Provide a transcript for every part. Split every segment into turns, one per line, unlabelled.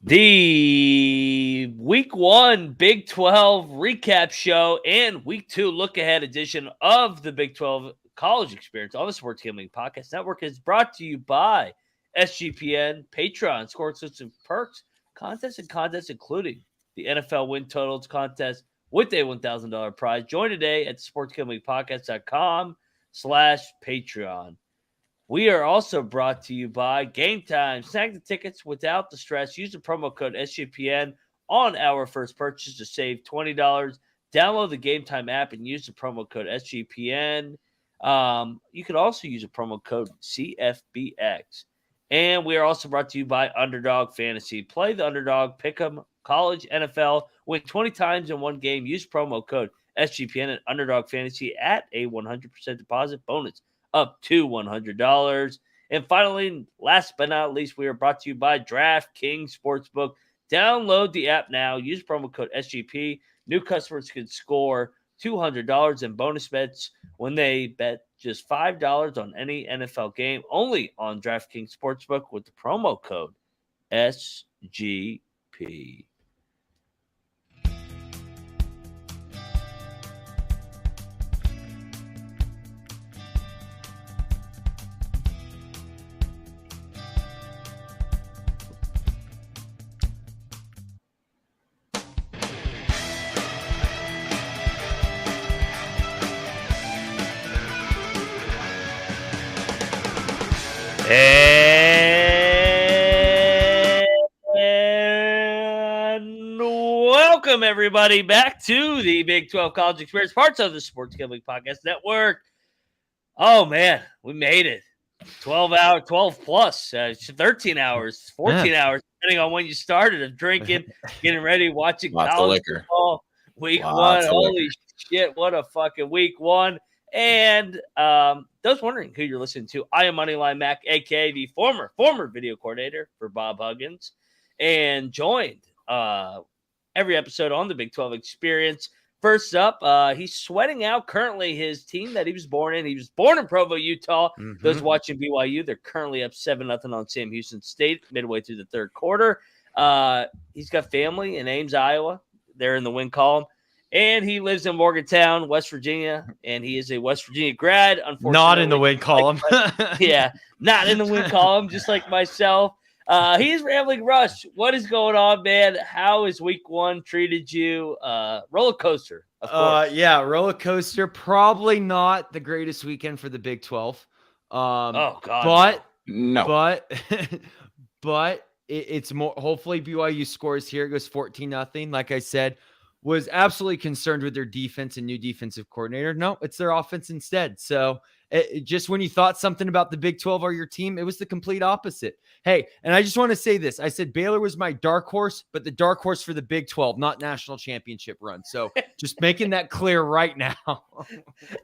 The Week 1 Big 12 recap show and Week 2 look-ahead edition of the Big 12 College Experience on the Sports Gambling Podcast Network is brought to you by SGPN, Patreon, score exclusive perks, contests including the NFL win totals contest with a $1,000 prize. Join today at sportsgamblingpodcast.com/Patreon. We are also brought to you by Game Time. Snag the tickets without the stress. Use the promo code SGPN on our first purchase to save $20. Download the Game Time app and use the promo code SGPN. You could also use a promo code CFBX. And we are also brought to you by Underdog Fantasy. Play the Underdog, pick 'em, college, NFL, win 20 times in one game. Use promo code SGPN at Underdog Fantasy at a 100% deposit bonus up to $100. And finally, last but not least, we are brought to you by DraftKings Sportsbook. Download the app now. Use promo code SGP. New customers can score $200 in bonus bets when they bet just $5 on any NFL game, only on DraftKings Sportsbook with the promo code SGP. And welcome, everybody, back to the Big 12 College Experience, parts of the Sports Gambling Podcast Network. Oh, man, we made it. 12 plus, 13 hours, 14 hours, depending on when you started of drinking, getting ready, watching college football. Week 1. Holy shit, what a fucking week 1. And those wondering who you're listening to, I am Moneyline Mac, a.k.a. the former video coordinator for Bob Huggins, and joined every episode on the Big 12 Experience. First up, he's sweating out currently his team that he was born in. He was born in Provo, Utah. Those watching BYU, they're currently up 7-0 on Sam Houston State midway through the third quarter. He's got family in Ames, Iowa. They're in the win column. And he lives in Morgantown, West Virginia, and he is a West Virginia grad. Unfortunately,
not in the win column.
Yeah, not in the win column, just like myself. He is Rambling Rush. What is going on, man? How has week 1 treated you? Roller coaster, of course.
Yeah, roller coaster. Probably not the greatest weekend for the Big 12.
Oh God,
but it's more. Hopefully, BYU scores here. It goes 14-0. Like I said, was absolutely concerned with their defense and new defensive coordinator. No, it's their offense instead. So just when you thought something about the Big 12 or your team, it was the complete opposite. Hey, and I just want to say this. I said Baylor was my dark horse, but the dark horse for the Big 12, not national championship run. So just making that clear right now.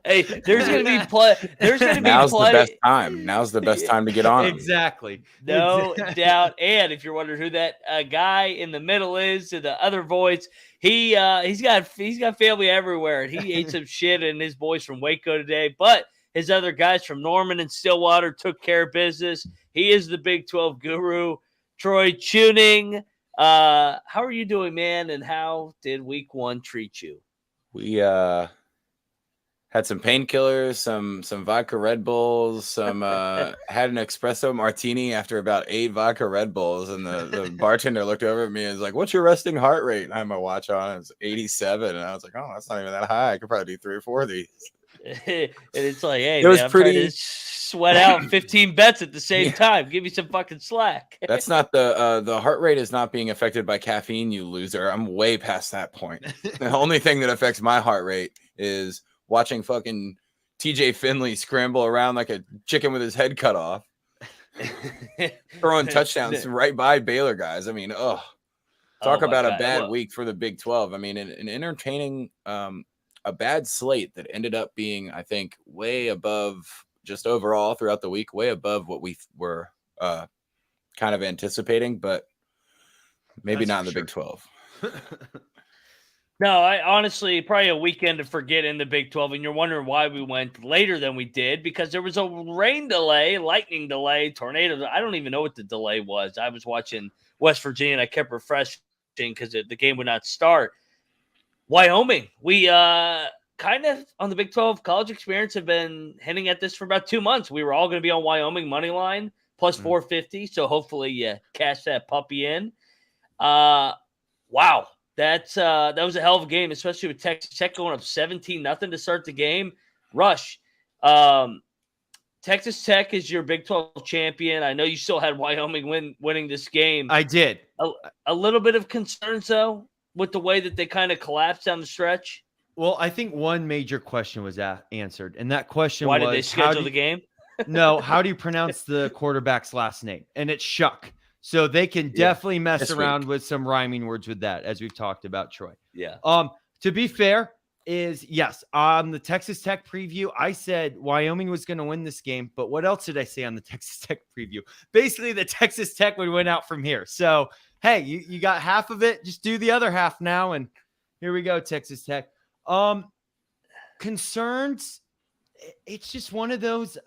Hey, there's going to be play. There's going to be
Now's the best time. Now's the best time to get on.
Exactly.
No doubt. And if you're wondering who that guy in the middle is, to the other voice, he's got family everywhere, and he ate some shit in his boys from Waco today, but his other guys from Norman and Stillwater took care of business. He is the Big 12 guru, Troy Chewning. How are you doing, man? And how did week 1 treat you?
We had some painkillers, some vodka Red Bulls, had an espresso martini after about 8 vodka Red Bulls, and the bartender looked over at me and was like, "What's your resting heart rate?" And I had my watch on. It was 87, and I was like, "Oh, that's not even that high. I could probably do 3 or 4 of these."
And it's like, hey,
it was pretty.
I'm trying to sweat out 15 bets at the same time. Give me some fucking slack.
That's not the heart rate is not being affected by caffeine, you loser. I'm way past that point. The only thing that affects my heart rate is watching fucking TJ Finley scramble around like a chicken with his head cut off, throwing touchdowns right by Baylor guys. I mean, talk about a bad week for the Big 12. I mean, an entertaining, a bad slate that ended up being, I think, way above just overall throughout the week, way above what we were kind of anticipating, but maybe not in the Big 12.
No, I honestly probably a weekend to forget in the Big 12, and you're wondering why we went later than we did because there was a rain delay, lightning delay, tornado. I don't even know what the delay was. I was watching West Virginia, and I kept refreshing because the game would not start. Wyoming, we kind of on the Big 12 college experience have been hinting at this for about 2 months. We were all going to be on Wyoming money line plus 450, so hopefully you cash that puppy in. Wow. That was a hell of a game, especially with Texas Tech going up 17-0 to start the game. Rush, Texas Tech is your Big 12 champion. I know you still had Wyoming winning this game.
I did.
A little bit of concerns, though, with the way that they kind of collapsed down the stretch.
Well, I think one major question was answered, and that question was,
why did they schedule the game?
No, how do you pronounce the quarterback's last name? And it's Shuck. So they can definitely mess around with some rhyming words with that, as we've talked about, Troy.
Yeah.
To be fair, yes, on the Texas Tech preview, I said Wyoming was going to win this game. But what else did I say on the Texas Tech preview? Basically, the Texas Tech would win out from here. So, hey, you got half of it. Just do the other half now. And here we go, Texas Tech. Concerns? It's just one of those.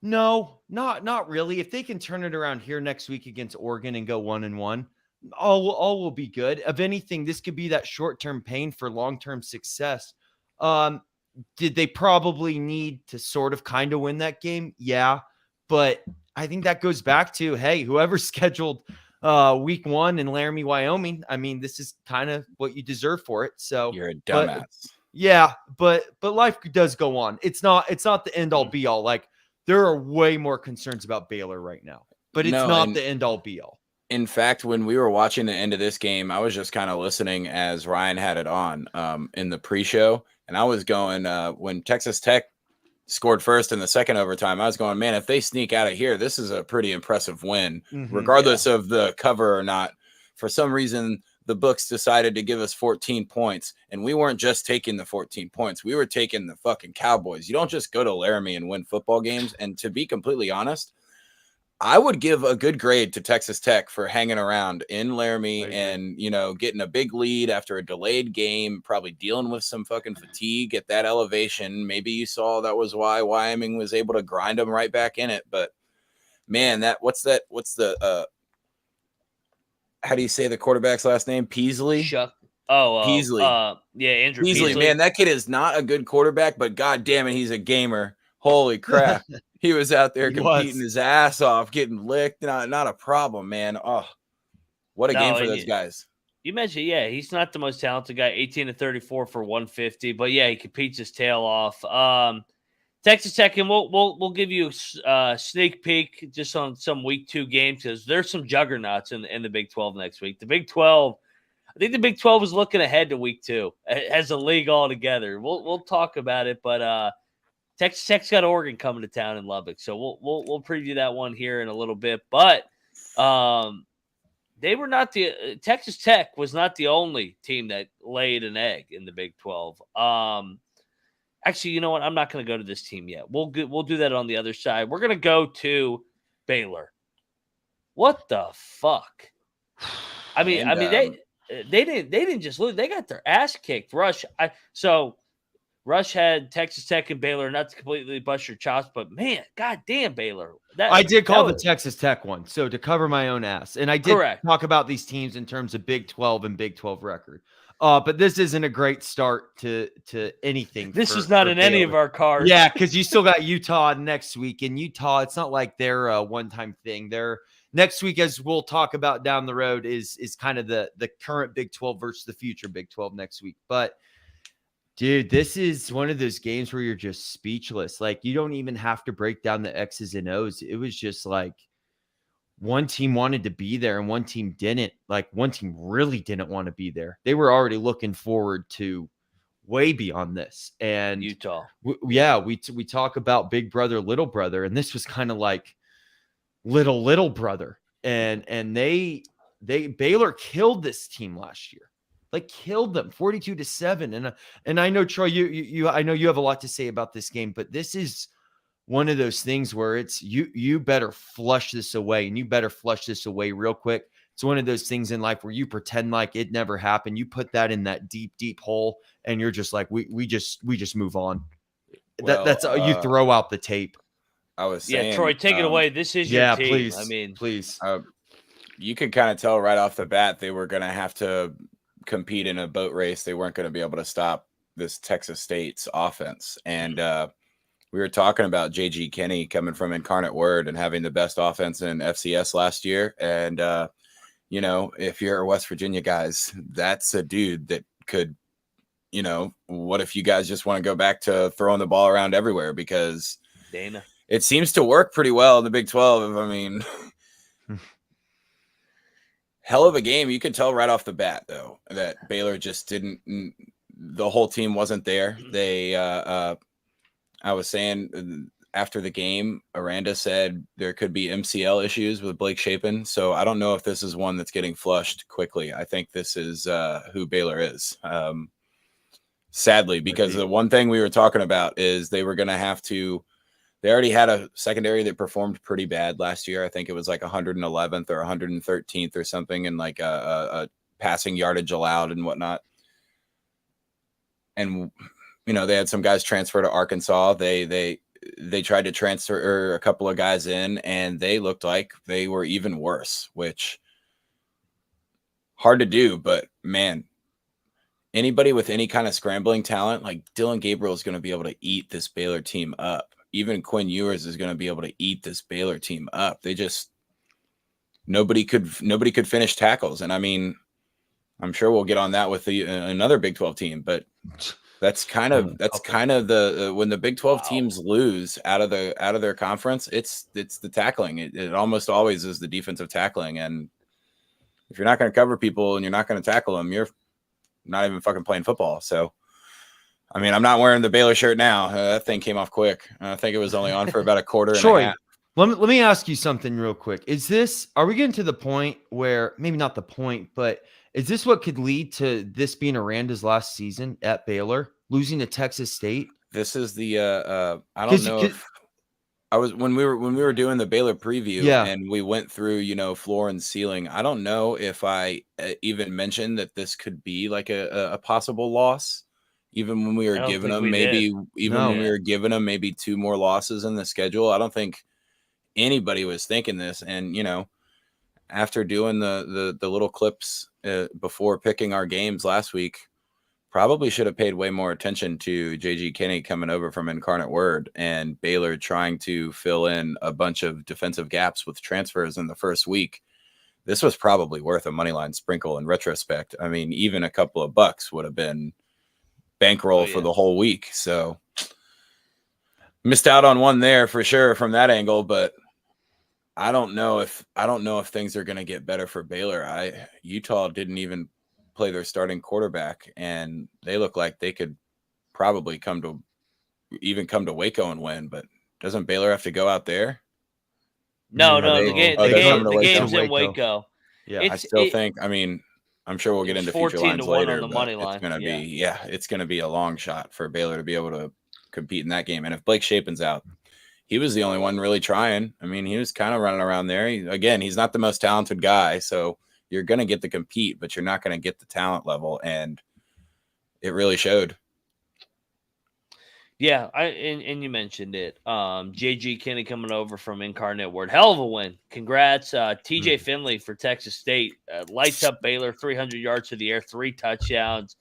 No, not really. If they can turn it around here next week against Oregon and go 1-1, all will be good. Of anything, this could be that short-term pain for long-term success. Did they probably need to sort of kind of win that game? Yeah, but I think that goes back to, hey, whoever scheduled week 1 in Laramie, Wyoming, I mean, this is kind of what you deserve for it. So
you're a dumbass.
But life does go on. It's not the end all be all. Like, there are way more concerns about Baylor right now, but it's not the end all be all.
In fact, when we were watching the end of this game, I was just kind of listening as Ryan had it on in the pre-show. And I was going, when Texas Tech scored first in the second overtime, I was going, man, if they sneak out of here, this is a pretty impressive win, regardless of the cover or not. For some reason, the books decided to give us 14 points, and we weren't just taking the 14 points. We were taking the fucking Cowboys. You don't just go to Laramie and win football games. And to be completely honest, I would give a good grade to Texas Tech for hanging around in Laramie and, getting a big lead after a delayed game, probably dealing with some fucking fatigue at that elevation. Maybe you saw that was why Wyoming was able to grind them right back in it. But man, how do you say the quarterback's last name? Peasley?
Peasley. Andrew Peasley.
Man, that kid is not a good quarterback, but god damn it, he's a gamer. Holy crap. He was out there competing his ass off, getting licked. Not a problem, man. Oh, what a game for those guys.
You mentioned, he's not the most talented guy, 18-34 for 150, but he competes his tail off. Texas Tech, and we'll give you a sneak peek just on some week 2 games because there's some juggernauts in the Big 12 next week. The Big 12, I think the Big 12 is looking ahead to week 2 as a league altogether. We'll talk about it, but Texas Tech's got Oregon coming to town in Lubbock, so we'll preview that one here in a little bit. But they were not Texas Tech was not the only team that laid an egg in the Big 12. Actually, you know what? I'm not going to go to this team yet. We'll do that on the other side. We're going to go to Baylor. What the fuck? They didn't just lose. They got their ass kicked. Rush had Texas Tech and Baylor, not to completely bust your chops, but man, goddamn Baylor.
I did call the Texas Tech one, so to cover my own ass. And I did talk about these teams in terms of Big 12 and Big 12 record. But this isn't a great start to anything.
This is not in Baylor. Any of our cards.
Yeah, because you still got Utah next week. And Utah, it's not like they're a one-time thing. They're next week, as we'll talk about down the road, is kind of the current Big 12 versus the future Big 12 next week. But dude, this is one of those games where you're just speechless. Like, you don't even have to break down the X's and O's. It was just like one team wanted to be there and one team didn't. Like, one team really didn't want to be there. They were already looking forward to way beyond this. And
Utah.
We talk about big brother, little brother, and this was kind of like little brother. And Baylor killed this team last year. Like, killed them 42-7. And I know, Troy, I know you have a lot to say about this game, but this is one of those things where it's you better flush this away, and you better flush this away real quick, It's one of those things in life where you pretend like it never happened. You put that in that deep, deep hole, and you're just like, we just move on.
Well,
That's you throw out the tape.
I was saying,
Troy, take it away. This is your team.
Please.
I mean,
please.
You could kind of tell right off the bat they were going to have to compete in a boat race. They weren't going to be able to stop this Texas State's offense. And we were talking about J.G. Kinney coming from Incarnate Word and having the best offense in FCS last year. And, you know, if you're West Virginia guys, that's a dude that could, you know, what if you guys just want to go back to throwing the ball around everywhere? Because
Dana,
it seems to work pretty well in the Big 12. I mean, hell of a game. You can tell right off the bat, though, that Baylor just didn't – the whole team wasn't there. They I was saying after the game, Aranda said there could be MCL issues with Blake Shapen. So I don't know if this is one that's getting flushed quickly. I think this is who Baylor is. Sadly, because the one thing we were talking about is they were going to have to – they already had a secondary that performed pretty bad last year. I think it was like 111th or 113th or something in like a passing yardage allowed and whatnot. And, you know, they had some guys transfer to Arkansas. They tried to transfer a couple of guys in, and they looked like they were even worse, which hard to do. But, man, anybody with any kind of scrambling talent, like Dylan Gabriel is going to be able to eat this Baylor team up. Even Quinn Ewers is going to be able to eat this Baylor team up. They just nobody could finish tackles. And I mean, I'm sure we'll get on that with another Big 12 team, but that's kind of the when the Big 12 teams lose out of their conference, it's the tackling. It almost always is the defensive tackling. And if you're not going to cover people and you're not going to tackle them, you're not even fucking playing football. So. I mean, I'm not wearing the Baylor shirt now. That thing came off quick. I think it was only on for about a quarter and a half.
Let me ask you something real quick. Are we getting to the point where, maybe not the point, but is this what could lead to this being Aranda's last season at Baylor, losing to Texas State?
This is the I don't know if I was when we were doing the Baylor preview and we went through, you know, floor and ceiling. I don't know if I even mentioned that this could be like a possible loss. Even when we were giving them when we were giving them maybe 2 more losses in the schedule, I don't think anybody was thinking this. And, you know, after doing the little clips before picking our games last week, probably should have paid way more attention to J.G. Kinney coming over from Incarnate Word and Baylor trying to fill in a bunch of defensive gaps with transfers in the first week. This was probably worth a moneyline sprinkle in retrospect. I mean, even a couple of bucks would have been bankroll for the whole week. So missed out on one there for sure from that angle, but I don't know if things are going to get better for Baylor. Utah didn't even play their starting quarterback, and they look like they could probably come to Waco and win, but doesn't Baylor have to go out there?
No, the game's in Waco.
Yeah,
I still think, I mean, I'm sure we'll get into future lines later.
On the money line.
It's going to it's going to be a long shot for Baylor to be able to compete in that game. And if Blake Shapen's out, he was the only one really trying. I mean, he was kind of running around there. He's not the most talented guy, so you're going to get to compete, but you're not going to get the talent level, and it really showed.
Yeah, and you mentioned it. J.G. Kinney coming over from Incarnate Word. Hell of a win. Congrats. TJ Finley for Texas State. Lights up Baylor, 300 yards to the air, 3 touchdowns.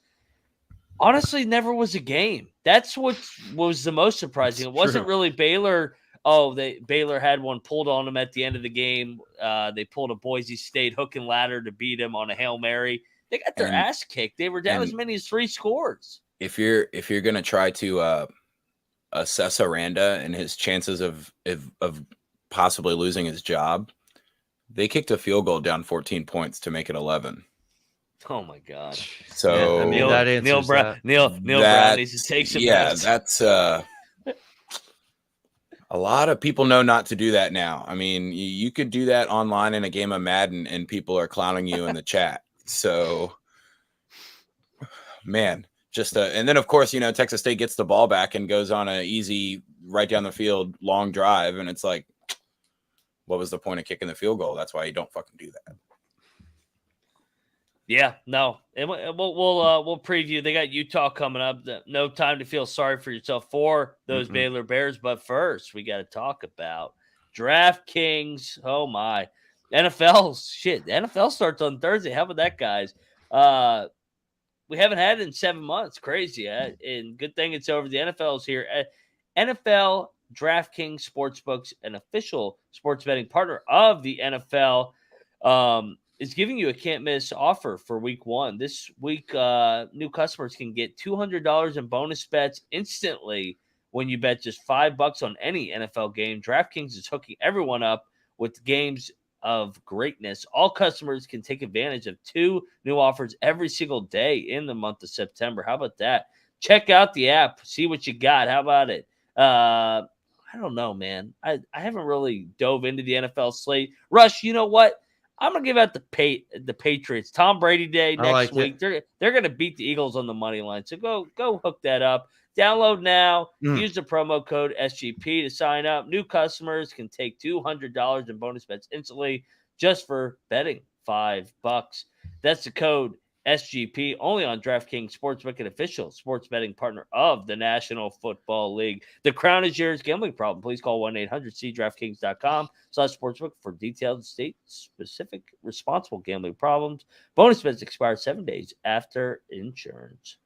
Honestly, never was a game. That's what was the most surprising. It wasn't really Baylor. Baylor had one pulled on them at the end of the game. They pulled a Boise State hook and ladder to beat them on a Hail Mary. They got their ass kicked. They were down as many as 3 scores. If
you're going to try to assess Aranda and his chances of possibly losing his job, they kicked a field goal down 14 points to make it 11.
Oh my God!
So
Neal Brown needs to take some.
Yeah, that's a lot of people know not to do that now. I mean, you could do that online in a game of Madden, and people are clowning you in the chat. So, man. And then, of course, you know, Texas State gets the ball back and goes on an easy right down the field long drive. And it's like, what was the point of kicking the field goal? That's why you don't fucking do that.
Yeah, no, and we'll preview. They got Utah coming up. No time to feel sorry for yourself for those Baylor Bears, but first we got to talk about DraftKings. Oh my, NFL shit. The NFL starts on Thursday. How about that, guys? We haven't had it in 7 months. Crazy, and good thing it's over. The NFL is here. NFL DraftKings Sportsbooks, an official sports betting partner of the NFL. Is giving you a can't miss offer for week 1. This week, new customers can get $200 in bonus bets instantly when you bet just $5 on any NFL game. DraftKings is hooking everyone up with games of greatness. All customers can take advantage of 2 new offers every single day in the month of September. How about that? Check out the app. See what you got. How about it? I don't know, man. I haven't really dove into the NFL slate. Rush, you know what? I'm gonna give out the Patriots. Tom Brady Day next week. They're gonna beat the Eagles on the money line. So go hook that up. Download now. Use the promo code SGP to sign up. New customers can take $200 in bonus bets instantly just for betting $5. That's the code SGP, only on DraftKings Sportsbook, an official sports betting partner of the National Football League. The crown is yours. Gambling problem? Please call 1-800-CDraftKings.com/sportsbook for detailed state-specific responsible gambling problems. Bonus bets expire 7 days after insurance.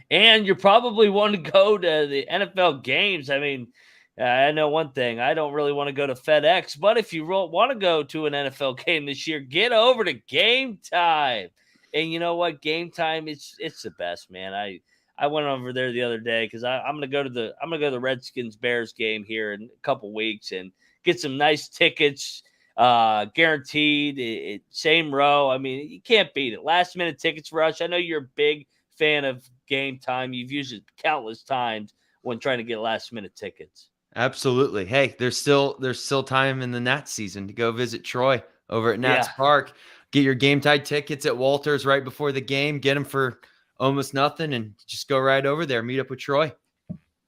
And you probably want to go to the NFL games. I mean, I know one thing. I don't really want to go to FedEx, but if you want to go to an NFL game this year, get over to Game Time. And you know what? Game Time, it's the best, man. I went over there the other day because I'm gonna go to the Redskins Bears game here in a couple weeks and get some nice tickets, guaranteed. Same row. I mean, you can't beat it. Last minute tickets, Rush. I know you're a big fan of Game Time. You've used it countless times when trying to get last minute tickets.
Absolutely. Hey, there's still time in the Nats season to go visit Troy over at Nats Park. Get your Game Time tickets at Walters right before the game. Get them for almost nothing and just go right over there. Meet up with Troy.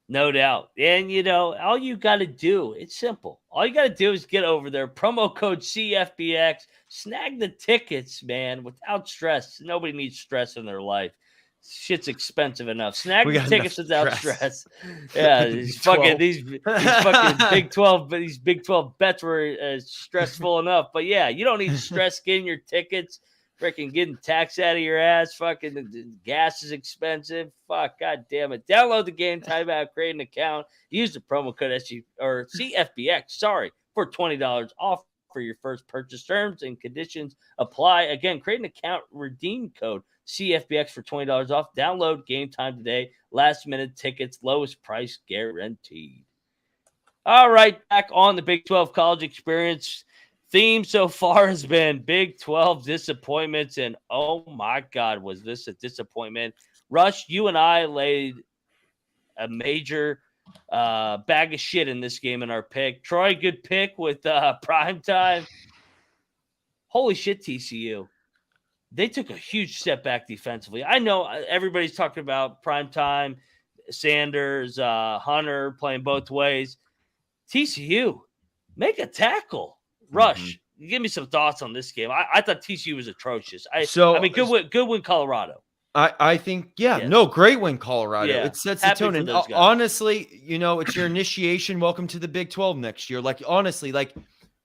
No doubt. And, all you got to do, it's simple. All you got to do is get over there. Promo code CFBX. Snag the tickets, man, without stress. Nobody needs stress in their life. Shit's expensive enough. Snag the tickets without stress. Yeah, these fucking Big 12, but these Big 12 bets were stressful enough. But yeah, you don't need to stress getting your tickets. Freaking getting tax out of your ass. Fucking the gas is expensive. Fuck, god damn it. Download the Game Time app, create an account, use the promo code CFBX. For $20 off for your first purchase. Terms and conditions apply. Again, create an account, redeem code CFBX for $20 off. Download Game Time today. Last minute tickets, lowest price guaranteed. All right, back on the Big 12 college experience. Theme so far has been Big 12 disappointments, and oh my God, was this a disappointment? Rush, you and I laid a major bag of shit in this game in our pick. Troy, good pick with primetime. Holy shit, TCU. They took a huge step back defensively. I know everybody's talking about primetime, Sanders, Hunter playing both ways. TCU, make a tackle. Rush, give me some thoughts on this game. I thought TCU was atrocious. Good win, Colorado.
I think, great win, Colorado.
Yeah.
It sets the tone. And honestly, it's your initiation. Welcome to the Big 12 next year. Honestly,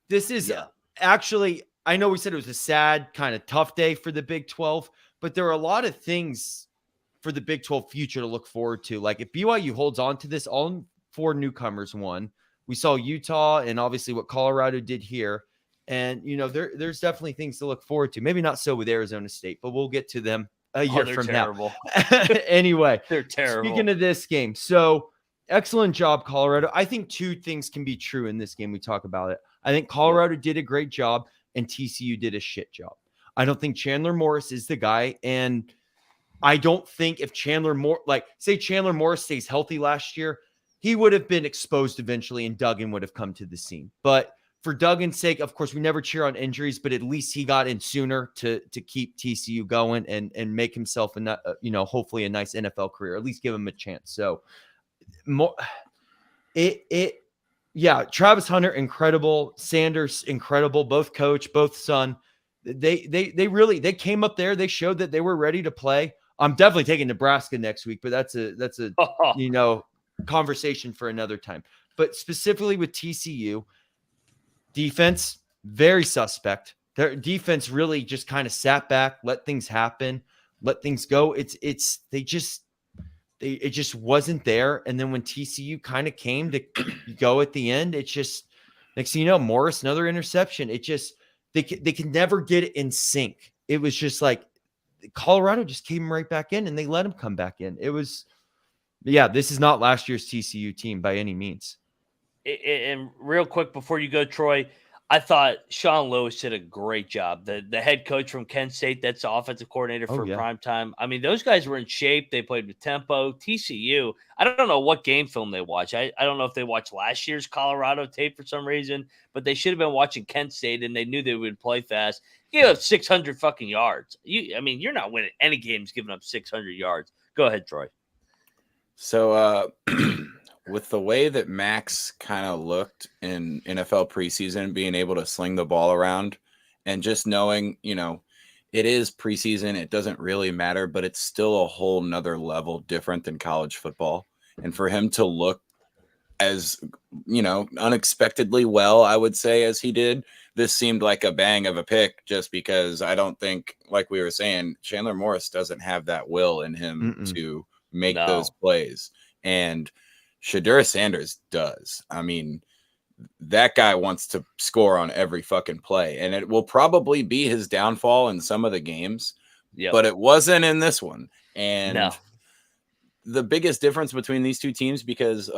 this is actually, I know we said it was a sad, kind of tough day for the Big 12, but there are a lot of things for the Big 12 future to look forward to. If BYU holds on to this, all 4 newcomers won. We saw Utah and obviously what Colorado did here. And, there's definitely things to look forward to. Maybe not so with Arizona State, but we'll get to them a year from
terrible.
now. Anyway,
they're terrible.
Speaking of this game, so excellent job, Colorado. I think 2 things can be true in this game. We talk about it. I think Colorado did a great job and TCU did a shit job. I don't think Chandler Morris is the guy. And I don't think if Chandler Morris stays healthy last year, he would have been exposed eventually and Duggan would have come to the scene. But for Duggan's sake, of course, we never cheer on injuries, but at least he got in sooner to keep TCU going and make himself hopefully a nice NFL career, at least give him a chance. So Travis Hunter, incredible. Sanders, incredible. Both coach, both son. They came up there. They showed that they were ready to play. I'm definitely taking Nebraska next week, but that's a conversation for another time. But specifically with TCU, defense, very suspect. Their defense really just kind of sat back, let things happen, let things go. It just wasn't there. And then when TCU kind of came to go at the end, it's just next thing you know, Morris, another interception. It just they can never get it in sync. It was just like Colorado just came right back in and they let him come back in. It was, this is not last year's TCU team by any means.
And real quick before you go, Troy, I thought Sean Lewis did a great job. The head coach from Kent State, that's the offensive coordinator for primetime. I mean, those guys were in shape. They played with tempo. TCU, I don't know what game film they watch. I don't know if they watched last year's Colorado tape for some reason, but they should have been watching Kent State, and they knew they would play fast. You have 600 fucking yards. You're not winning any games giving up 600 yards. Go ahead, Troy.
So, with the way that Max kind of looked in NFL preseason, being able to sling the ball around and just knowing, it is preseason, it doesn't really matter, but it's still a whole nother level different than college football. And for him to look as, unexpectedly well, I would say, as he did, this seemed like a bang of a pick just because I don't think, like we were saying, Chandler Morris doesn't have that will in him to make those plays. And Shedeur Sanders does. I mean, that guy wants to score on every fucking play, and it will probably be his downfall in some of the games, but it wasn't in this one. And the biggest difference between these two teams, because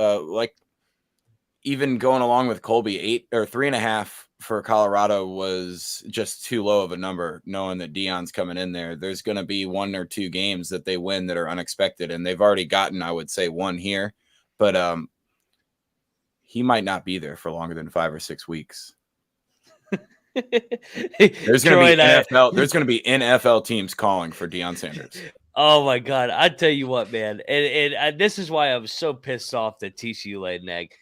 even going along with Colby, 8 or 3.5 for Colorado was just too low of a number, knowing that Deion's coming in there. There's going to be 1 or 2 games that they win that are unexpected, and they've already gotten, I would say, 1 here. But he might not be there for longer than 5 or 6 weeks. There's going to be NFL teams calling for Deion Sanders.
Oh my God! I tell you what, man, and this is why I was so pissed off that TCU laid an egg.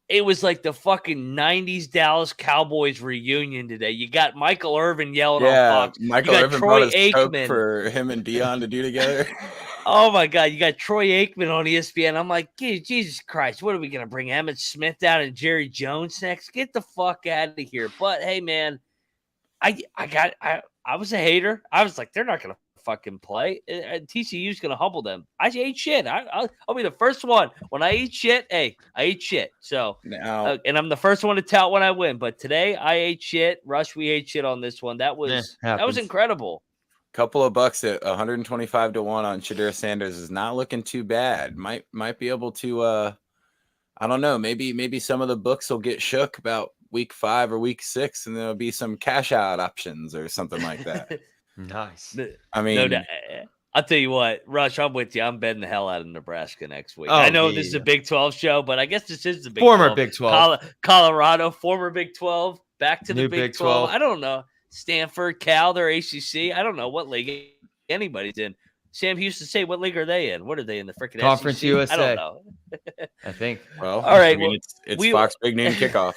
It was like the fucking 90s Dallas Cowboys reunion today. You got Michael Irvin yelling on Fox.
Michael Irvin brought his Coke for him and Deion to do together.
Oh my God, you got Troy Aikman on ESPN. I'm like, Jesus Christ, what are we gonna bring Emmitt Smith down and Jerry Jones next? Get the fuck out of here. But hey, man, I was a hater. I was like, they're not gonna fucking play. TCU's gonna humble them. I ate shit. I'll be the first one when I eat shit. Hey, I eat shit. So, and I'm the first one to tout when I win. But today I ate shit. Rush, we ate shit on this one. That was incredible.
Couple of bucks at 125 to 1 on Shedeur Sanders is not looking too bad. Might be able to I don't know, maybe some of the books will get shook about week 5 or week 6 and there'll be some cash out options or something like that.
Nice.
I mean,
I'll tell you what, Rush, I'm with you. I'm betting the hell out of Nebraska next week. I know this is a Big 12 show, but I guess this is the Big 12.
Former Big 12.
Colorado, former Big 12, back to the Big 12.
12.
I don't know. Stanford, Cal, they're ACC. I don't know what league anybody's in. Sam Houston State, what league are they in? What are they in, the freaking
Conference
SEC?
USA?
I don't know.
I think.
Well,
all right.
It's Fox Big Noon kickoff.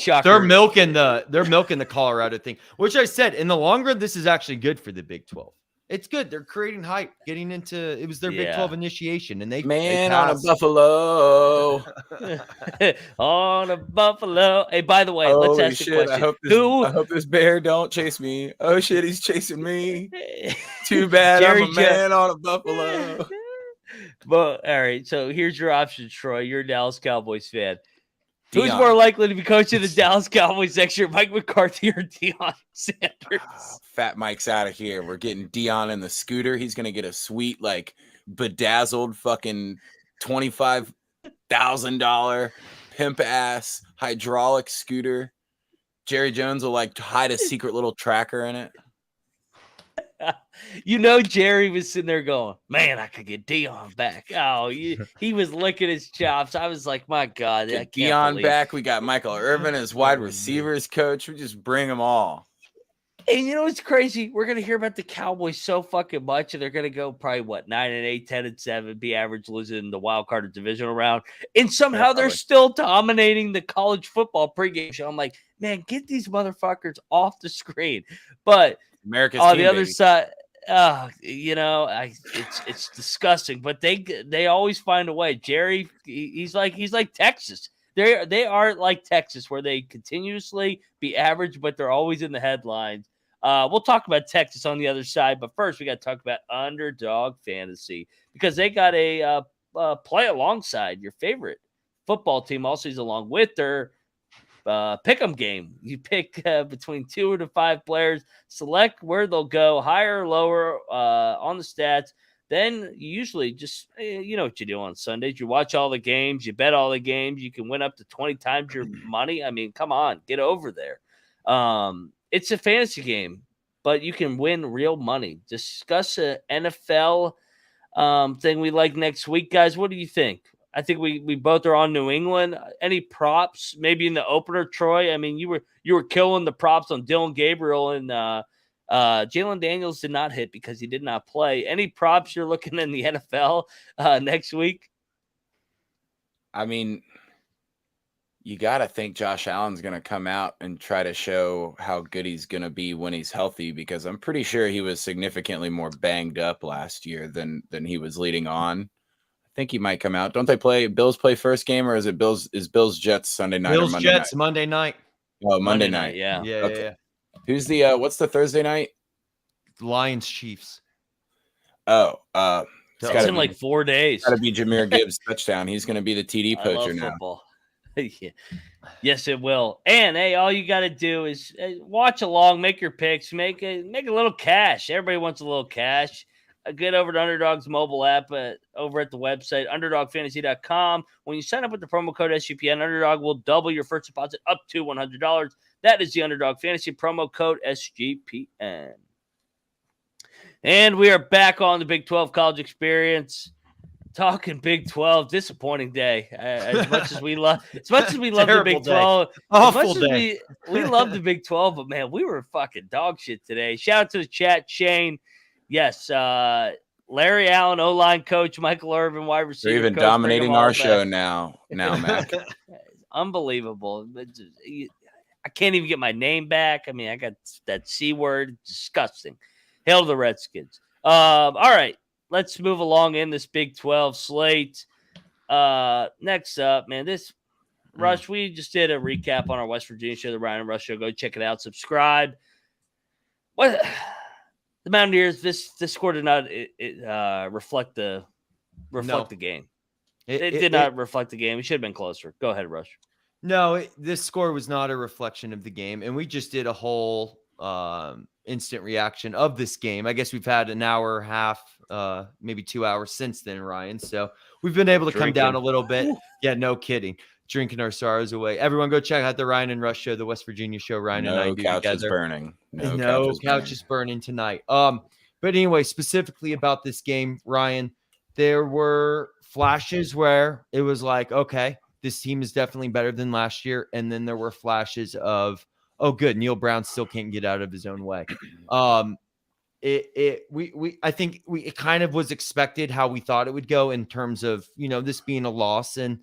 Shocker.
They're milking the Colorado thing, which I said in the long run, this is actually good for the Big 12. It's good. They're creating hype, getting into it was their Big 12 initiation, and they
on a buffalo.
On a buffalo. Hey, by the way, let's ask the question.
I hope this bear don't chase me. Oh shit, he's chasing me. Too bad I'm a man on a buffalo.
But all right, so here's your options, Troy. You're a Dallas Cowboys fan. Who's more likely to be coaching the Dallas Cowboys next year, Mike McCarthy or Deion Sanders?
Fat Mike's out of here. We're getting Deion in the scooter. He's going to get a sweet, bedazzled fucking $25,000 pimp ass hydraulic scooter. Jerry Jones will hide a secret little tracker in it.
Jerry was sitting there going, man, I could get Deion back. Oh, he was licking his chops. I was like, my God.
Get Deion back. We got Michael Irvin as wide receivers coach. We just bring them all.
And you know what's crazy? We're gonna hear about the Cowboys so fucking much, and they're gonna go probably 9-8, 10-7, be average, losing the wild card or divisional round, and somehow they're still dominating the college football pregame show. I'm like, man, get these motherfuckers off the screen. But
America's
on
team,
the other
baby.
side, it's disgusting. But they always find a way. Jerry, he's like Texas. They are like Texas, where they continuously be average, but they're always in the headlines. We'll talk about Texas on the other side, but first we got to talk about Underdog Fantasy, because they got a play alongside your favorite football team all season long with their pick'em game. You pick between 2 to 5 players, select where they'll go, higher or lower on the stats. Then you usually just, you know what you do on Sundays. You watch all the games, you bet all the games. You can win up to 20 times your money. I mean, come on, get over there. It's a fantasy game, but you can win real money. Discuss an NFL thing we like next week, guys. What do you think? I think we both are on New England. Any props? Maybe in the opener, Troy? I mean, you were killing the props on Dylan Gabriel, and Jalen Daniels did not hit because he did not play. Any props you're looking in the NFL next week?
I mean, you got to think Josh Allen's going to come out and try to show how good he's going to be when he's healthy, because I'm pretty sure he was significantly more banged up last year than he was leading on. I think he might come out. Don't they play Bills first game, or is it Bills Jets Sunday night
Bills
or Monday
Jets
night?
Monday night.
Oh, Monday night.
Yeah.
Okay.
Yeah.
Who's the what's the Thursday night?
Lions Chiefs.
Oh,
It's in like 4 days.
Got to be Jahmyr Gibbs' touchdown. He's going to be the TD poacher now.
Football. Yeah. Yes, it will. And hey, all you got to do is watch along, make your picks, make a little cash. Everybody wants a little cash. Get over to Underdog's mobile app over at the website, underdogfantasy.com. When you sign up with the promo code SGPN, Underdog will double your first deposit up to $100. That is the Underdog Fantasy promo code SGPN. And we are back on the Big 12 College Experience. Talking Big 12, disappointing day. As much as we love the Big 12,
awful day.
We love the Big 12, but man, we were fucking dog shit today. Shout out to the chat, Shane. Yes, Larry Allen, O-line coach, Michael Irvin, wide receiver.
They're even
coach,
dominating our show now, Mac.
Unbelievable. I can't even get my name back. I mean, I got that C word. Disgusting. Hail to the Redskins. All right. Let's move along in this Big 12 slate. Next up, man, Rush, we just did a recap on our West Virginia show, the Ryan and Rush show. Go check it out. Subscribe. What the Mountaineers? This score did not reflect the game. It did not reflect the game. It should have been closer. Go ahead, Rush.
No, this score was not a reflection of the game, and we just did a whole instant reaction of this game. I guess we've had an hour and a half, maybe 2 hours since then, Ryan. So we've been able to come down a little bit. Yeah, no kidding. Drinking our sorrows away. Everyone go check out the Ryan and Rush show, the West Virginia show. Ryan and I do
couch
together.
Is burning.
No couch is burning tonight. But anyway, specifically about this game, Ryan, there were flashes where it was like, okay, this team is definitely better than last year. And then there were flashes of, oh, good, Neal Brown still can't get out of his own way. I think it kind of was expected how we thought it would go in terms of, this being a loss. And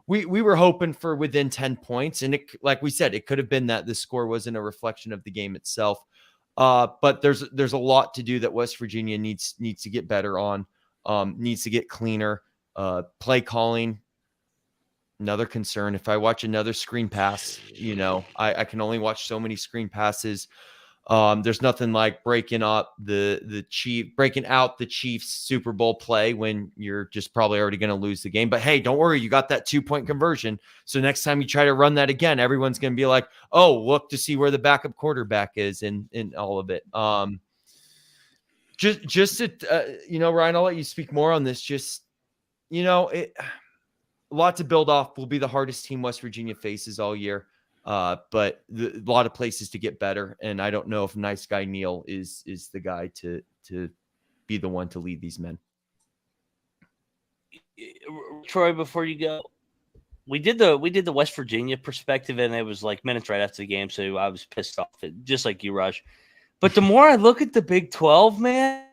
we were hoping for within 10 points. And it, like we said, it could have been that the score wasn't a reflection of the game itself. But there's a lot to do that West Virginia needs to get better on, needs to get cleaner. Play calling, another concern. If I watch another screen pass, I can only watch so many screen passes. There's nothing like breaking out the Chiefs Super Bowl play when you're just probably already going to lose the game. But hey, don't worry, you got that 2-point conversion. So next time you try to run that again, everyone's going to be like, oh, look to see where the backup quarterback is in all of it. Ryan, I'll let you speak more on this. Just, a lot to build off. Will be the hardest team West Virginia faces all year. But a lot of places to get better. And I don't know if nice guy Neal is the guy to be the one to lead these men.
Troy, before you go, we did the West Virginia perspective, and it was like minutes right after the game. So I was pissed off, just like you, Rush. But the more I look at the Big 12, man,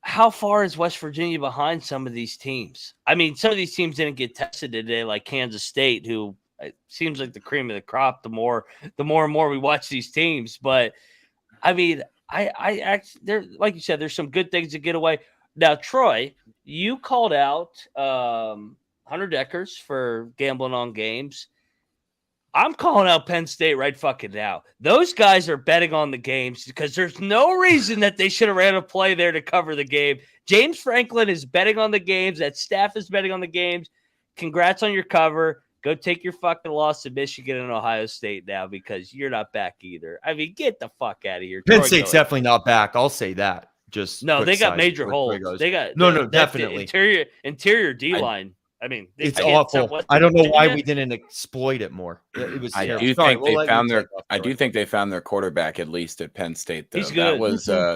how far is West Virginia behind some of these teams? I mean, some of these teams didn't get tested today, like Kansas State, who it seems like the cream of the crop the more and more we watch these teams. But I mean, I actually, there, like you said, there's some good things to get away. Now, Troy, you called out Hunter Deckers for gambling on games. I'm calling out Penn State right fucking now. Those guys are betting on the games because there's no reason that they should have ran a play there to cover the game. James Franklin is betting on the games. That staff is betting on the games. Congrats on your cover. Go take your fucking loss to Michigan and Ohio State now because you're not back either. I mean, get the fuck out of here.
Penn State's definitely not back. I'll say that. Just
no, they got major holes. They got
definitely
interior D line. I mean,
it's awful. I don't know why we didn't exploit it more. It was.
I
terrible.
do think they found their quarterback at least at Penn State. Though.
He's good.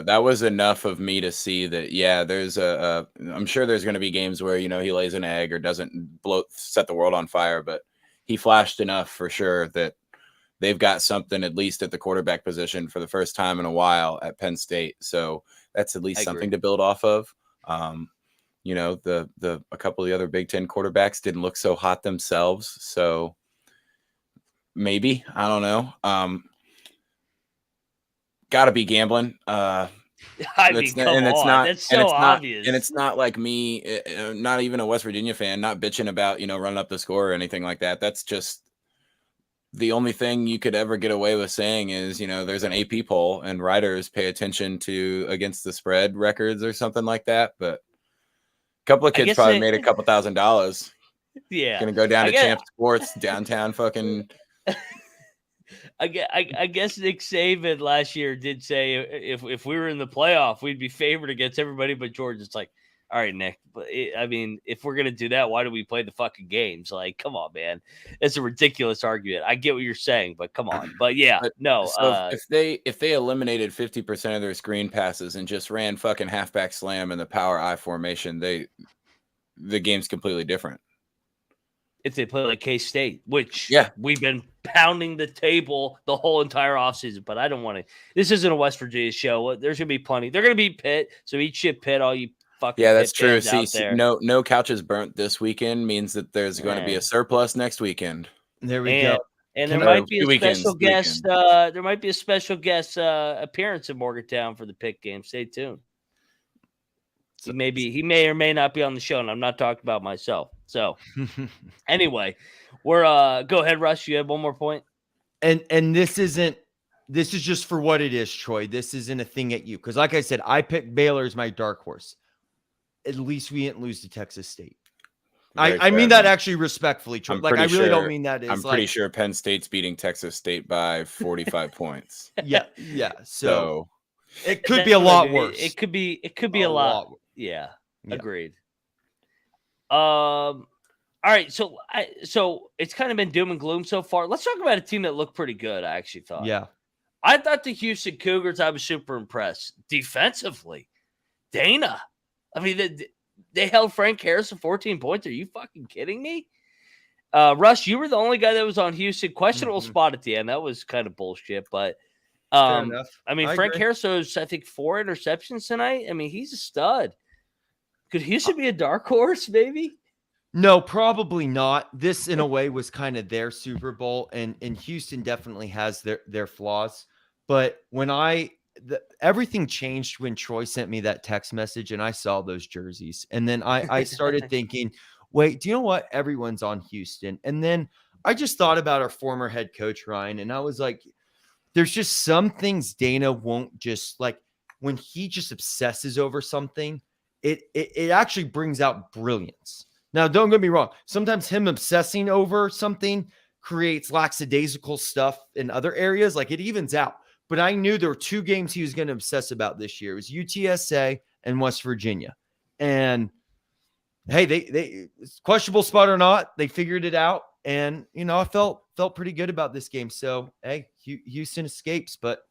That was enough of me to see that. Yeah, there's I'm sure there's going to be games where he lays an egg or doesn't set the world on fire, but he flashed enough for sure that they've got something at least at the quarterback position for the first time in a while at Penn State. So that's at least something to build off of. A couple of the other Big Ten quarterbacks didn't look so hot themselves. So maybe, I don't know. Gotta be gambling.
That's so obvious.
And it's not like me, not even a West Virginia fan, not bitching about, running up the score or anything like that. That's just the only thing you could ever get away with saying is, there's an AP poll and writers pay attention to against the spread records or something like that. But a couple of kids probably made a couple $1,000.
Yeah.
Gonna go down to Champ Sports downtown fucking.
I guess Nick Saban last year did say if we were in the playoff, we'd be favored against everybody but Georgia. It's like, all right, Nick. But if we're gonna do that, why do we play the fucking games? Like, come on, man. It's a ridiculous argument. I get what you're saying, but come on. But yeah, no.
So if they eliminated 50% of their screen passes and just ran fucking halfback slam in the power I formation, the game's completely different.
If they play like K-State, which we've been pounding the table the whole entire offseason, but I don't want to. This isn't a West Virginia show. There's going to be plenty. They're going to beat Pitt, so eat shit Pitt, all you fucking
that's
Pitt
true.
See,
no couches burnt this weekend means that there's going to be a surplus next weekend.
There we go.
And there might be a special guest. There might be a special guest appearance in Morgantown for the Pitt game. Stay tuned. He may or may not be on the show, and I'm not talking about myself. So, anyway, we're go ahead, Russ. You have one more point,
and this is just for what it is, Troy. This isn't a thing at you because, like I said, I picked Baylor as my dark horse. At least we didn't lose to Texas State. I mean that actually respectfully, Troy. Like I really don't mean that.
I'm pretty sure Penn State's beating Texas State by 45 points.
Yeah. So it could be a lot worse.
It could be a lot. Yeah, agreed. All right, so it's kind of been doom and gloom so far. Let's talk about a team that looked pretty good. I actually thought.
Yeah,
I thought the Houston Cougars. I was super impressed defensively. Dana, I mean, they held Frank Harris to 14 points. Are you fucking kidding me? Russ, you were the only guy that was on Houston. Questionable spot at the end. That was kind of bullshit, but.
Fair enough.
I mean, Frank Harris has, I think, 4 interceptions tonight. I mean, he's a stud. Could Houston be a dark horse, maybe?
No, probably not. This, in a way, was kind of their Super Bowl, and Houston definitely has their flaws. But when everything changed when Troy sent me that text message, and I saw those jerseys, and then I started thinking, wait, do you know what? Everyone's on Houston, and then I just thought about our former head coach Ryan, and I was like. There's just some things Dana won't just like when he just obsesses over something, it actually brings out brilliance. Now, don't get me wrong. Sometimes him obsessing over something creates lackadaisical stuff in other areas. Like it evens out. But I knew there were 2 games he was going to obsess about this year. It was UTSA and West Virginia. And hey, they questionable spot or not, they figured it out. And, I felt pretty good about this game. So, hey, Houston escapes, but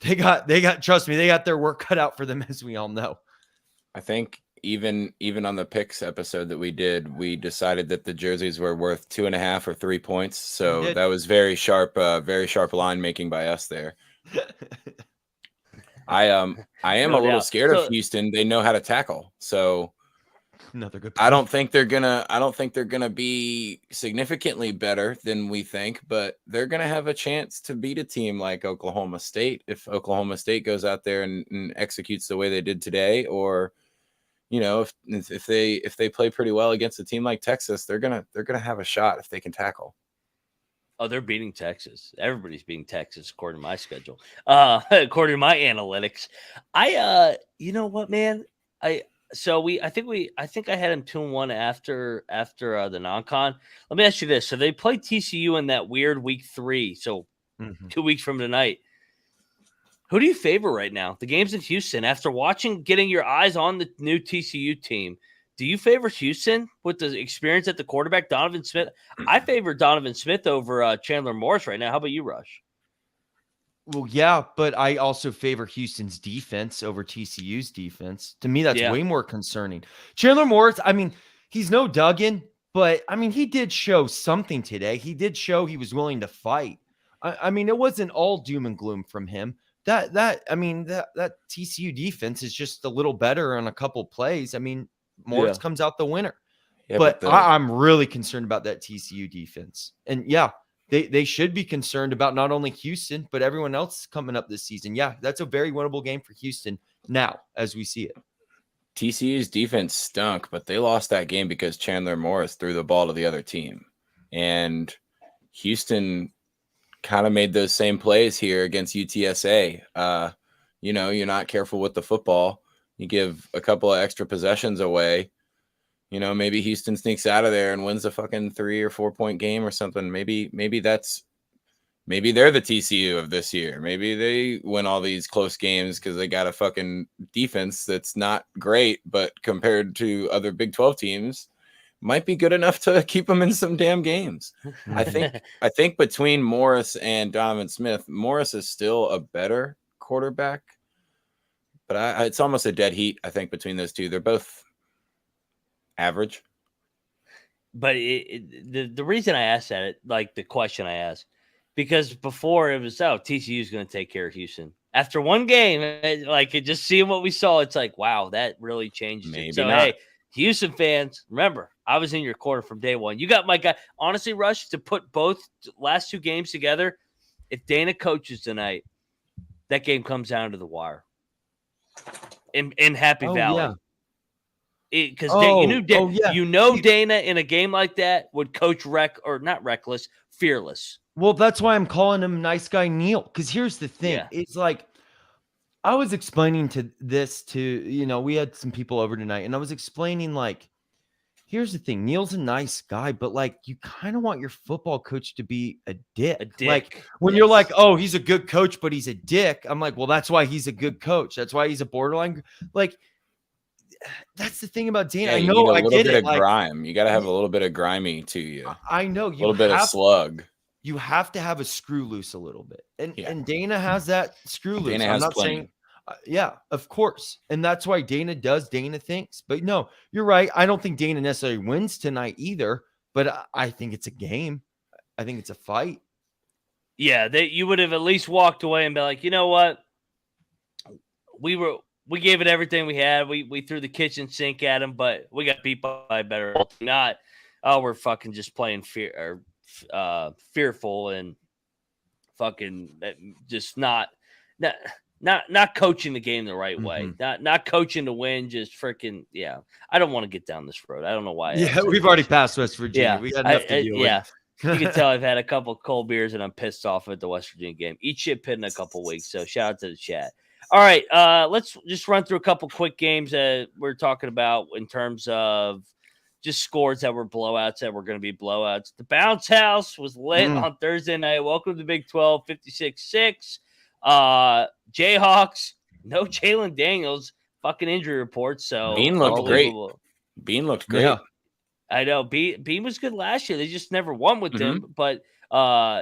they got, trust me, they got their work cut out for them, as we all know.
I think even on the picks episode that we did, we decided that the jerseys were worth 2.5 or 3 points. So that was very sharp line making by us there. I am
No
a little
doubt.
scared
So-
of Houston. They know how to tackle. So
Another good
I
point.
don't think they're gonna be significantly better than we think, but they're gonna have a chance to beat a team like Oklahoma State if Oklahoma State goes out there and executes the way they did today, or if they play pretty well against a team like Texas, they're gonna have a shot if they can tackle.
Oh, they're beating Texas. Everybody's beating Texas according to my schedule. According to my analytics. You know what, man? I think I had him 2-1 after the non-con. Let me ask you this. So they play TCU in that weird week 3. So 2 weeks from tonight. Who do you favor right now? The game's in Houston. After getting your eyes on the new TCU team, do you favor Houston with the experience at the quarterback, Donovan Smith? I favor Donovan Smith over Chandler Morris right now. How about you, Rush?
Well, yeah, but I also favor Houston's defense over TCU's defense. To me, that's way more concerning. Chandler Morris, I mean, he's no Duggan, but I mean, he did show something today. He did show he was willing to fight. I mean, it wasn't all doom and gloom from him. That TCU defense is just a little better on a couple plays. I mean, Morris comes out the winner. Yeah, but I'm really concerned about that TCU defense. And yeah, they should be concerned about not only Houston, but everyone else coming up this season. Yeah, that's a very winnable game for Houston now as we see it.
TCU's defense stunk, but they lost that game because Chandler Morris threw the ball to the other team. And Houston kind of made those same plays here against UTSA. You're not careful with the football. You give a couple of extra possessions away. Maybe Houston sneaks out of there and wins a fucking 3 or 4 point game or something. Maybe they're the TCU of this year. Maybe they win all these close games because they got a fucking defense that's not great, but compared to other Big 12 teams, might be good enough to keep them in some damn games. I think between Morris and Donovan Smith, Morris is still a better quarterback, but it's almost a dead heat, I think, between those two. They're both average.
But the reason I asked that, like the question I asked, because before it was, TCU is going to take care of Houston. After one game, just seeing what we saw, it's like, wow, that really changes
Maybe
it. So,
not.
hey, Houston fans, remember, I was in your corner from day one. You got my guy. Honestly, Rush, to put both last 2 games together, if Dana coaches tonight, that game comes down to the wire. In Happy Valley.
Yeah.
Because Dana in a game like that would coach not reckless, fearless.
Well, that's why I'm calling him nice guy Neal. Because here's the thing. Yeah. It's like I was explaining we had some people over tonight, and I was explaining, here's the thing. Neal's a nice guy, but you kind of want your football coach to be a dick. When you're like, oh, he's a good coach, but he's a dick. I'm like, well, that's why he's a good coach. That's why he's a borderline. That's the thing about Dana.
Yeah,
I know.
I get it. Grime. You got to have a little bit of grimy to you.
I know.
A little bit of slug.
You have to have a screw loose a little bit, and Dana has that screw loose.
Dana has plenty.
Yeah, of course, and that's why Dana does Dana things. But no, you're right. I don't think Dana necessarily wins tonight either. But I think it's a game. I think it's a fight.
Yeah, you would have at least walked away and be like, you know what, we gave it everything we had. We threw the kitchen sink at them, but we got beat by a better team. Not, we're fucking just playing fearful and fucking just not coaching the game the right way. Not coaching to win. Just freaking I don't want to get down this road. I don't know why.
Yeah, we've already passed West Virginia.
Yeah,
we got enough to deal with.
You can tell I've had a couple cold beers and I'm pissed off at the West Virginia game. Eat shit pit in a couple weeks. So shout out to the chat. All right, let's just run through a couple quick games that we're talking about in terms of just scores that were blowouts that were going to be blowouts. The Bounce House was lit on Thursday night. Welcome to Big 12, 56-6. Jayhawks, no Jalen Daniels, fucking injury report. So
Bean looked great. Bean looked great.
Yeah. I know. Bean was good last year. They just never won with him, but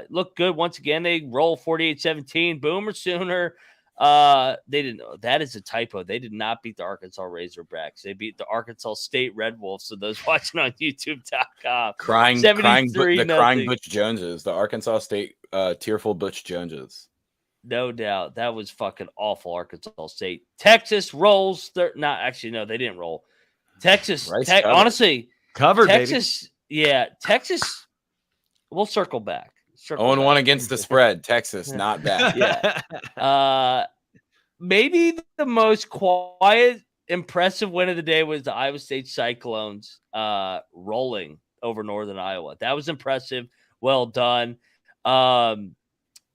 looked good once again. They roll 48-17. Boomer Sooner. They didn't know. That is a typo. They did not beat the Arkansas Razorbacks. They beat the Arkansas State Red Wolves. So those watching on YouTube.com.
Crying Butch Joneses. The Arkansas State tearful Butch Joneses.
No doubt. That was fucking awful, Arkansas State. Texas rolls. Not actually, no, they didn't roll. Texas, honestly,
covered,
Texas, baby. Yeah, Texas. We'll circle back.
0-1 against the spread. Texas, not bad.
Yeah. Maybe the most quiet, impressive win of the day was the Iowa State Cyclones rolling over Northern Iowa. That was impressive. Well done.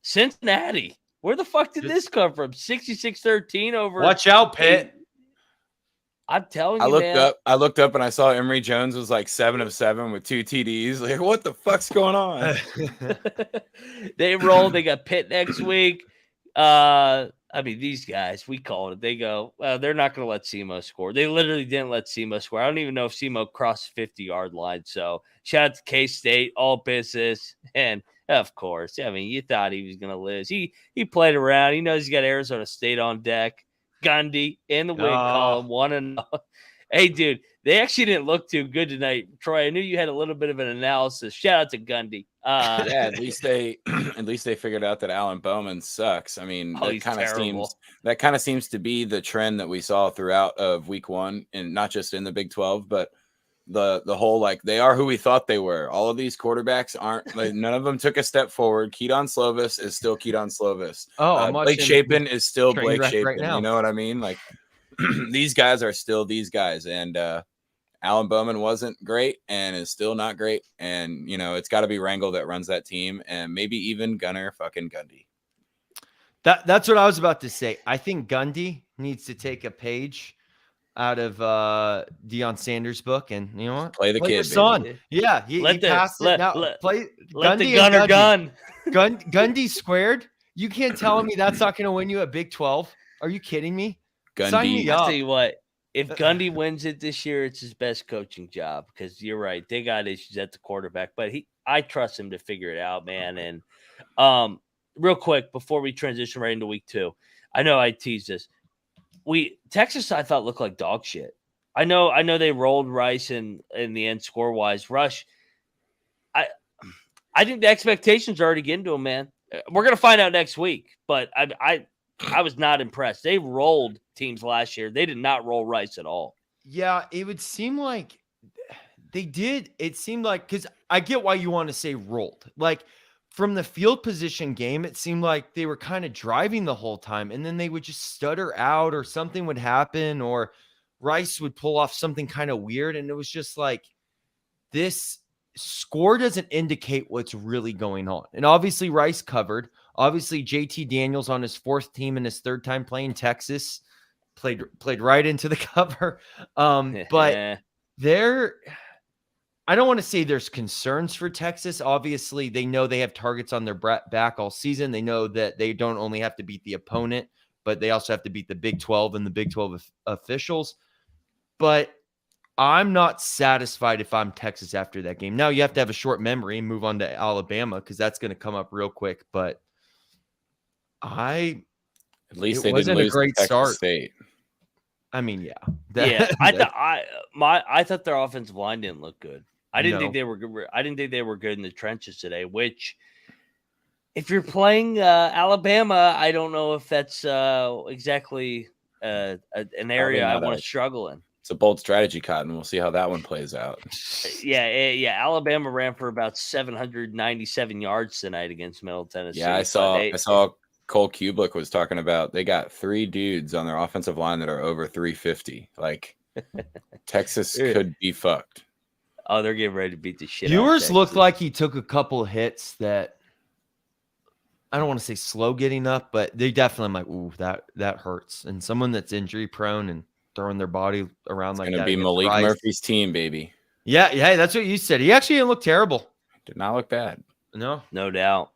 Cincinnati. Where the fuck did this come from? 66-13 over.
Watch out, Pitt.
I'm telling you,
I looked up and I saw Emory Jones was like 7 of 7 with 2 TDs. Like, what the fuck's going on?
They rolled. They got Pitt next week. I mean, these guys, we called it. They go, well, they're not going to let SEMO score. They literally didn't let SEMO score. I don't even know if SEMO crossed the 50-yard line. So shout out to K-State, all business. And of course, I mean, you thought he was going to lose. He played around. He knows he's got Arizona State on deck. Gundy in the win column, 1-0. Hey, dude, they actually didn't look too good tonight. Troy, I knew you had a little bit of an analysis. Shout out to Gundy.
Yeah, at least they figured out that Alan Bowman sucks. I mean, that kind of seems to be the trend that we saw throughout of week 1, and not just in the Big 12, but the whole, like, they are who we thought they were. All of these quarterbacks aren't, like, none of them took a step forward. Keaton Slovis is still Keaton Slovis. Blake Shapen is still Blake Shapen. Right now. You know what I mean? Like, these guys are still these guys. And Alan Bowman wasn't great and is still not great. And, you know, it's got to be Rangel that runs that team, and maybe even Gunnar fucking Gundy.
That's what I was about to say. I think Gundy needs to take a page out of Deion Sanders' book, and you know what?
Play the kid,
son. Yeah, he passed it. Now play
let the gunner gun.
Gundy squared. You can't tell me that's not going to win you a Big 12. Are you kidding me?
Gundy.
Sign me up. I'll tell you what. If Gundy wins it this year, it's his best coaching job, because you're right. They got issues at the quarterback, but I trust him to figure it out, man. And real quick, before we transition right into week 2, I know I teased this. Texas, I thought, looked like dog shit. I know they rolled Rice in the end score wise. Rush, I think the expectations are already getting to him, man. We're gonna find out next week, but I was not impressed. They rolled teams last year. They did not roll Rice at all.
Yeah, it would seem like they did. It seemed like, because I get why you want to say rolled. Like, from the field position game, it seemed like they were kind of driving the whole time, and then they would just stutter out, or something would happen, or Rice would pull off something kind of weird. And it was just like, this score doesn't indicate what's really going on. And obviously Rice covered. Obviously JT Daniels on his 4th team and his 3rd time playing Texas played right into the cover. But I don't want to say there's concerns for Texas. Obviously, they know they have targets on their back all season. They know that they don't only have to beat the opponent, but they also have to beat the Big 12 and the Big 12 officials. But I'm not satisfied if I'm Texas after that game. Now, you have to have a short memory and move on to Alabama, because that's going to come up real quick. But
at least they
wasn't
didn't lose
a great
Texas
start.
State.
I mean, yeah.
I thought their offensive line didn't look good. I didn't think they were good. I didn't think they were good in the trenches today, which, if you're playing Alabama, I don't know if that's exactly an area I want to struggle in.
It's a bold strategy, Cotton. We'll see how that one plays out.
Yeah. Alabama ran for about 797 yards tonight against Middle Tennessee.
Yeah, I saw Cole Kubelik was talking about they got 3 dudes on their offensive line that are over 350. Like, Texas could be fucked.
Oh, they're getting ready to beat the shit.
Ewers looked like he took a couple of hits that, I don't want to say slow getting up, but they definitely, I'm like, ooh, that hurts. And someone that's injury prone and throwing their body around
it's
like that.
It's going to be Malik Murphy's team, baby.
Yeah, that's what you said. He actually didn't look terrible.
Did not look bad.
No doubt.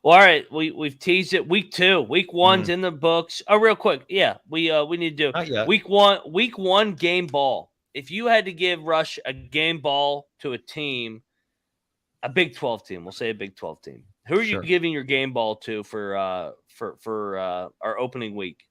Well, all right, we've teased it. Week 2, week 1's in the books. Oh, real quick, yeah, we need to do week 1 game ball. If you had to give Rush a game ball to a team, a Big 12 team, we'll say a Big 12 team, who are you giving your game ball to for our opening week?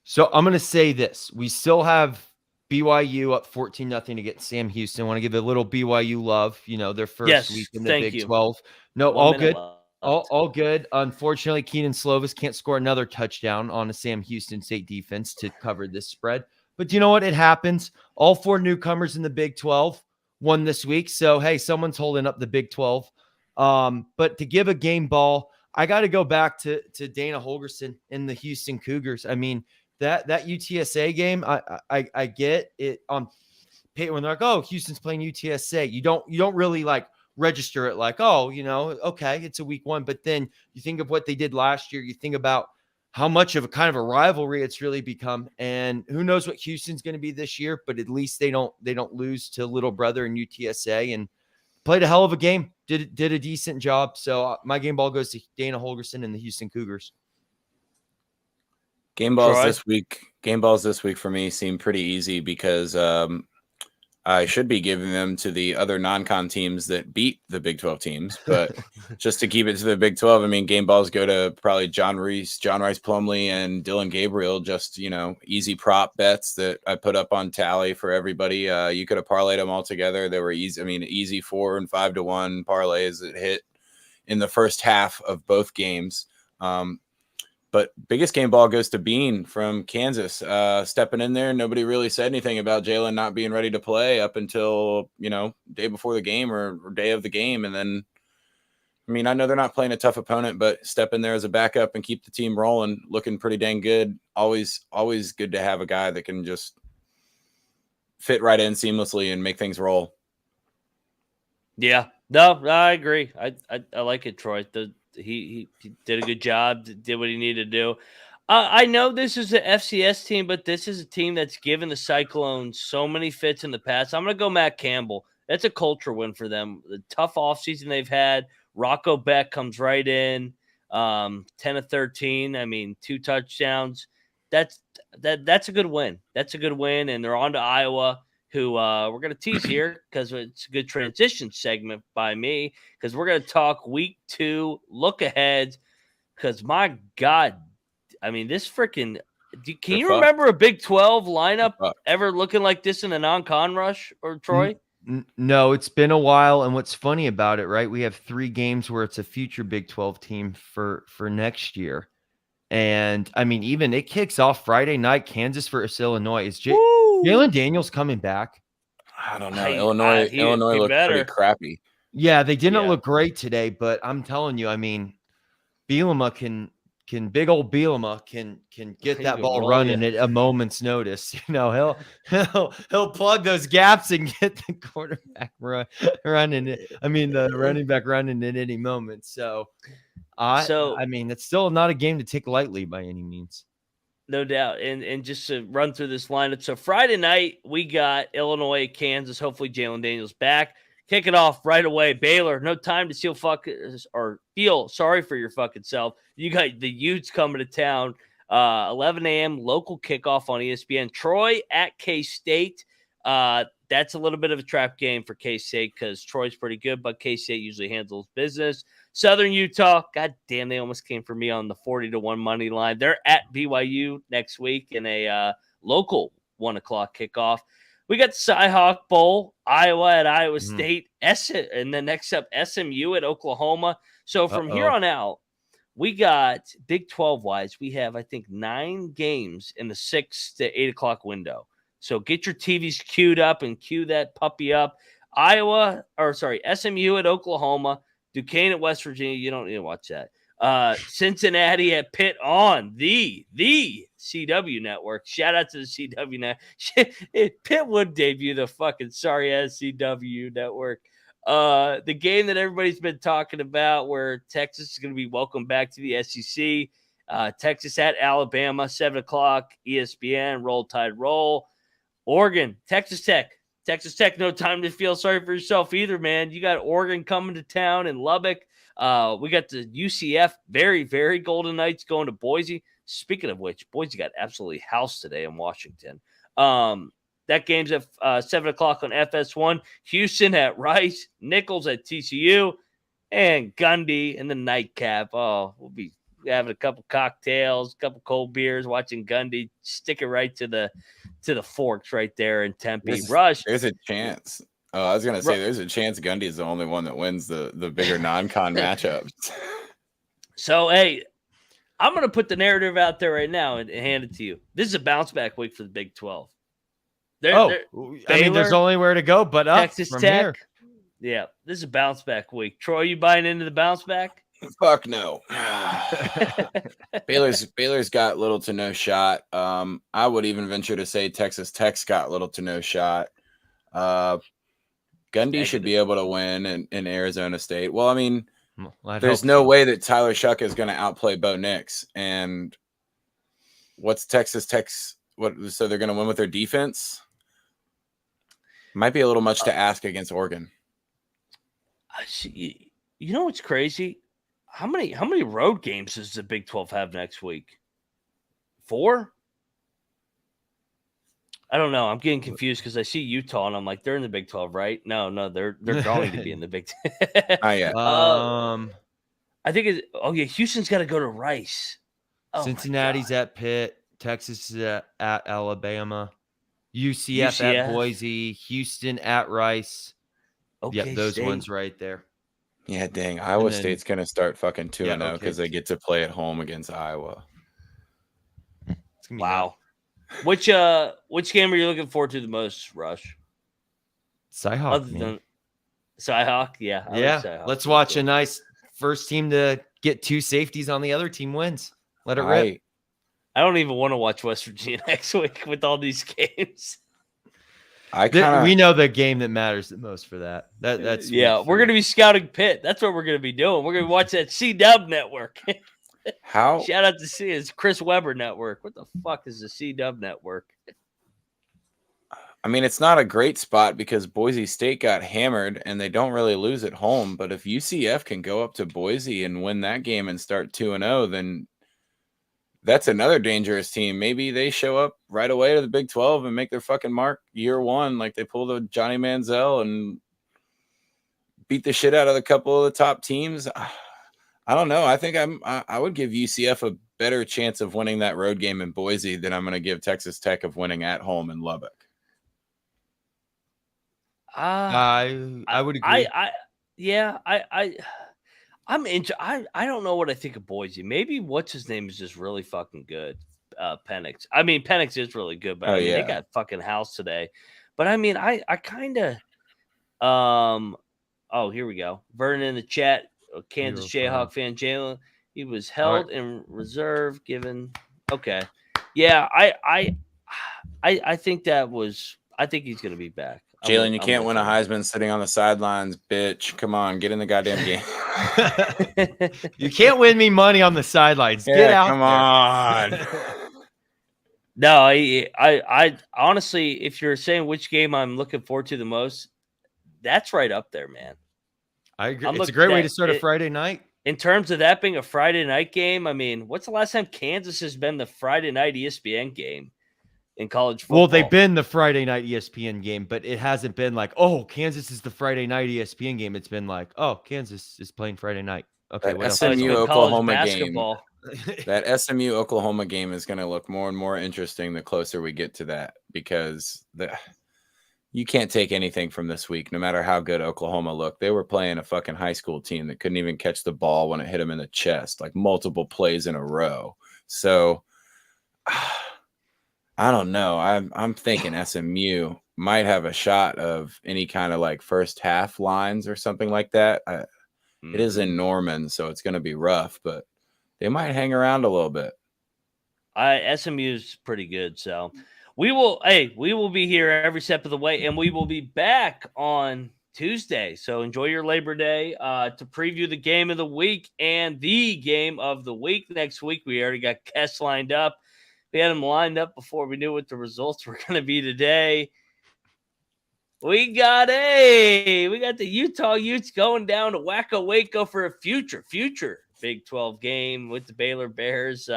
So I'm going to say this: we still have BYU up 14-0 against Sam Houston. I want to give a little BYU love. You know, their first week in the Big 12. No, all good. All good. Unfortunately, Keenan Slovis can't score another touchdown on a Sam Houston State defense to cover this spread. But you know what? It happens. All 4 newcomers in the Big 12 won this week. So, hey, someone's holding up the Big 12. But to give a game ball, I got to go back to Dana Holgorsen in the Houston Cougars. I mean, that UTSA game, I get it on paper when they're like, oh, Houston's playing UTSA. You don't really like register it like, oh, okay, it's a week 1. But then you think of what they did last year. You think about how much of a kind of a rivalry it's really become. And who knows what Houston's going to be this year, but at least they don't lose to little brother in UTSA and played a hell of a game. Did a decent job. So my game ball goes to Dana Holgorsen and the Houston Cougars.
Game balls this week for me seem pretty easy because I should be giving them to the other non-con teams that beat the Big 12 teams, but just to keep it to the Big 12, I mean, game balls go to probably John Rice Plumlee, and Dylan Gabriel. Just, easy prop bets that I put up on Tally for everybody. You could have parlayed them all together. They were easy. I mean, easy 4 and 5 to 1 parlays that hit in the first half of both games. But biggest game ball goes to Bean from Kansas, stepping in there. Nobody really said anything about Jalen not being ready to play up until, day before the game or day of the game. And then, I mean, I know they're not playing a tough opponent, but step in there as a backup and keep the team rolling, looking pretty dang good. Always good to have a guy that can just fit right in seamlessly and make things roll.
Yeah, no, I agree. I like it, Troy. He did a good job, did what he needed to do. I know this is an FCS team, but this is a team that's given the Cyclones so many fits in the past. I'm going to go Matt Campbell. That's a culture win for them. The tough offseason they've had. Rocco Beck comes right in, 10 of 13. I mean, 2 touchdowns. That's a good win. That's a good win, and they're on to Iowa, who we're going to tease here because it's a good transition segment by me, because we're going to talk week 2 look ahead, because my God, I mean, this freaking – can you remember a Big 12 lineup ever looking like this in a non-con rush, or Troy?
No, it's been a while, and what's funny about it, right, we have 3 games where it's a future Big 12 team for next year. And, I mean, even it kicks off Friday night, Kansas versus Illinois. Is Jalen Daniels coming back?
I don't know. Illinois looked pretty crappy.
Yeah, they didn't look great today, but I'm telling you, I mean, Bielema can big old Bielema can get that ball running at a moment's notice. He'll plug those gaps and get the quarterback running. I mean, the running back running at any moment. So I mean, it's still not a game to take lightly by any means.
No doubt. And just to run through this lineup. So Friday night, we got Illinois, Kansas. Hopefully Jalen Daniels back. Kick it off right away. Baylor, no time to feel sorry for your fucking self. You got the Utes coming to town. 11 a.m. local kickoff on ESPN. Troy at K-State. That's a little bit of a trap game for K-State because Troy's pretty good, but K-State usually handles business. Southern Utah, god damn, they almost came for me on the 40-1 money line. They're at BYU next week in a local 1 o'clock kickoff. We got the Cy-Hawk Bowl, Iowa at Iowa State, and then next up SMU at Oklahoma. So from here on out, we got Big 12-wise, we have, I think, 9 games in the 6 to 8 o'clock window. So get your TVs queued up and queue that puppy up. SMU at Oklahoma, Duquesne at West Virginia. You don't need to watch that. Cincinnati at Pitt on the CW network. Shout out to the CW network. Pitt would debut the fucking sorry-ass CW network. The game that everybody's been talking about where Texas is going to be welcomed back to the SEC. Texas at Alabama, 7 o'clock, ESPN, Roll Tide Roll. Oregon, Texas Tech. Texas Tech, no time to feel sorry for yourself either, man. You got Oregon coming to town in Lubbock. We got the UCF, very, very Golden Knights going to Boise. Speaking of which, Boise got absolutely housed today in Washington. That game's at 7 o'clock on FS1. Houston at Rice, Nichols at TCU, and Gundy in the nightcap. Oh, we'll be having a couple cocktails, a couple cold beers, watching Gundy stick it right to the Forks right there in Tempe. Rush.
There's a chance. Oh, I was gonna say there's a chance Gundy is the only one that wins the bigger non-con matchups.
So, hey, I'm going to put the narrative out there right now and hand it to you. This is a bounce back week for the Big 12.
I mean, there's
Baylor,
only where to go but up
Texas
from
Tech.
here.
Yeah, this is a bounce back week. Troy, you buying into the bounce back?
Fuck no. Baylor's got little to no shot. I would even venture to say Texas Tech's got little to no shot. Gundy should be able to win in Arizona State. Well, I mean, there's no way that Tyler Shuck is going to outplay Bo Nix. And what's Texas Tech's? So they're going to win with their defense? Might be a little much to ask against Oregon.
You know what's crazy? How many road games does the Big 12 have next week? 4? I don't know. I'm getting confused because I see Utah and I'm like, they're in the Big 12, right? No, they're going to be in the Big 12.
Oh yeah.
I think Houston's got to go to Rice. Oh,
Cincinnati's at Pitt, Texas is at Alabama, UCF at Boise, Houston at Rice.
Okay,
those
State.
ones right there.
Yeah, dang. Iowa State's going to start fucking 2-0 because they get to play at home against Iowa.
Wow. Which game are you looking forward to the most, Rush?
Cyhawk.
Other than Cyhawk, yeah.
Yeah.
Cyhawk.
Let's watch a nice first team to get 2 safeties on the other team wins. Let it rip.
I don't even want to watch West Virginia next week with all these games.
We know the game that matters the most for that. That's
we're going to be scouting Pitt. That's what we're going to be doing. We're going to watch that C-Dub network.
How?
Shout out to it's Chris Webber network. What the fuck is the C-Dub network?
I mean, it's not a great spot because Boise State got hammered and they don't really lose at home. But if UCF can go up to Boise and win that game and start 2-0, then that's another dangerous team. Maybe they show up right away to the Big 12 and make their fucking mark year one, like they pulled a Johnny Manziel and beat the shit out of a couple of the top teams. I don't know. I think I would give UCF a better chance of winning that road game in Boise than I'm going to give Texas Tech of winning at home in Lubbock.
I would agree.
I don't know what I think of Boise. Maybe what's his name is just really fucking good. Penix. I mean, Penix is really good, but they got fucking house today. But I mean, I kind of here we go. Vernon in the chat, Kansas Jayhawk fan Jalen. He was held in reserve given. Okay. Yeah, I think I think he's gonna be back.
Jalen, you can't win a Heisman sitting on the sidelines, bitch. Come on, get in the goddamn game.
You can't win me money on the sidelines. Get out.
Come on.
No, I honestly, if you're saying which game I'm looking forward to the most, that's right up there, man.
I agree. It's a great way to start a Friday night.
In terms of that being a Friday night game, I mean, what's the last time Kansas has been the Friday night ESPN game in college football?
Well, they've been the Friday night ESPN game, but it hasn't been like, oh, Kansas is the Friday night ESPN game. It's been like, oh, Kansas is playing Friday night. Okay,
that SMU Oklahoma game. That SMU Oklahoma game is going to look more and more interesting the closer we get to that, because you can't take anything from this week, no matter how good Oklahoma looked. They were playing a fucking high school team that couldn't even catch the ball when it hit them in the chest, like multiple plays in a row. So I don't know. I'm thinking SMU might have a shot of any kind of like first half lines or something like that. It is in Norman, so it's going to be rough, but they might hang around a little bit.
SMU is pretty good, so we will be here every step of the way, and we will be back on Tuesday. So enjoy your Labor Day to preview the game of the week and the game of the week next week. We already got guests lined up. We had them lined up before we knew what the results were going to be today. We got the Utah Utes going down to Waco for a future Big 12 game with the Baylor Bears.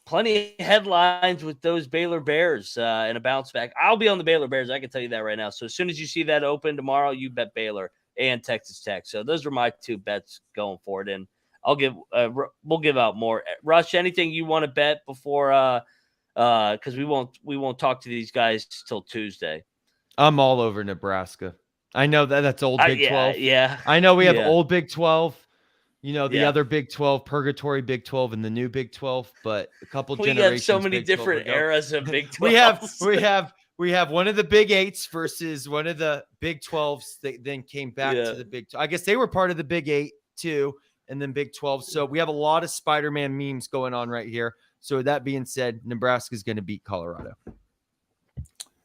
Plenty of headlines with those Baylor Bears and a bounce back. I'll be on the Baylor Bears. I can tell you that right now. So as soon as you see that open tomorrow, you bet Baylor and Texas Tech. So those are my 2 bets going forward. And we'll give out more. Rush, anything you want to bet before because we won't talk to these guys till Tuesday.
I'm all over Nebraska. I know that's old Big 12.
Yeah.
I know we have old Big 12. the other Big 12, purgatory Big 12 and the new Big 12, but a couple
We
generations.
have so many
Big 12
different
ago.
eras of Big 12.
we have one of the Big 8s versus one of the Big 12s that then came back to the Big 12. I guess they were part of the Big 8 too, and then Big 12. So we have a lot of Spider-Man memes going on right here. So with that being said, Nebraska is going to beat Colorado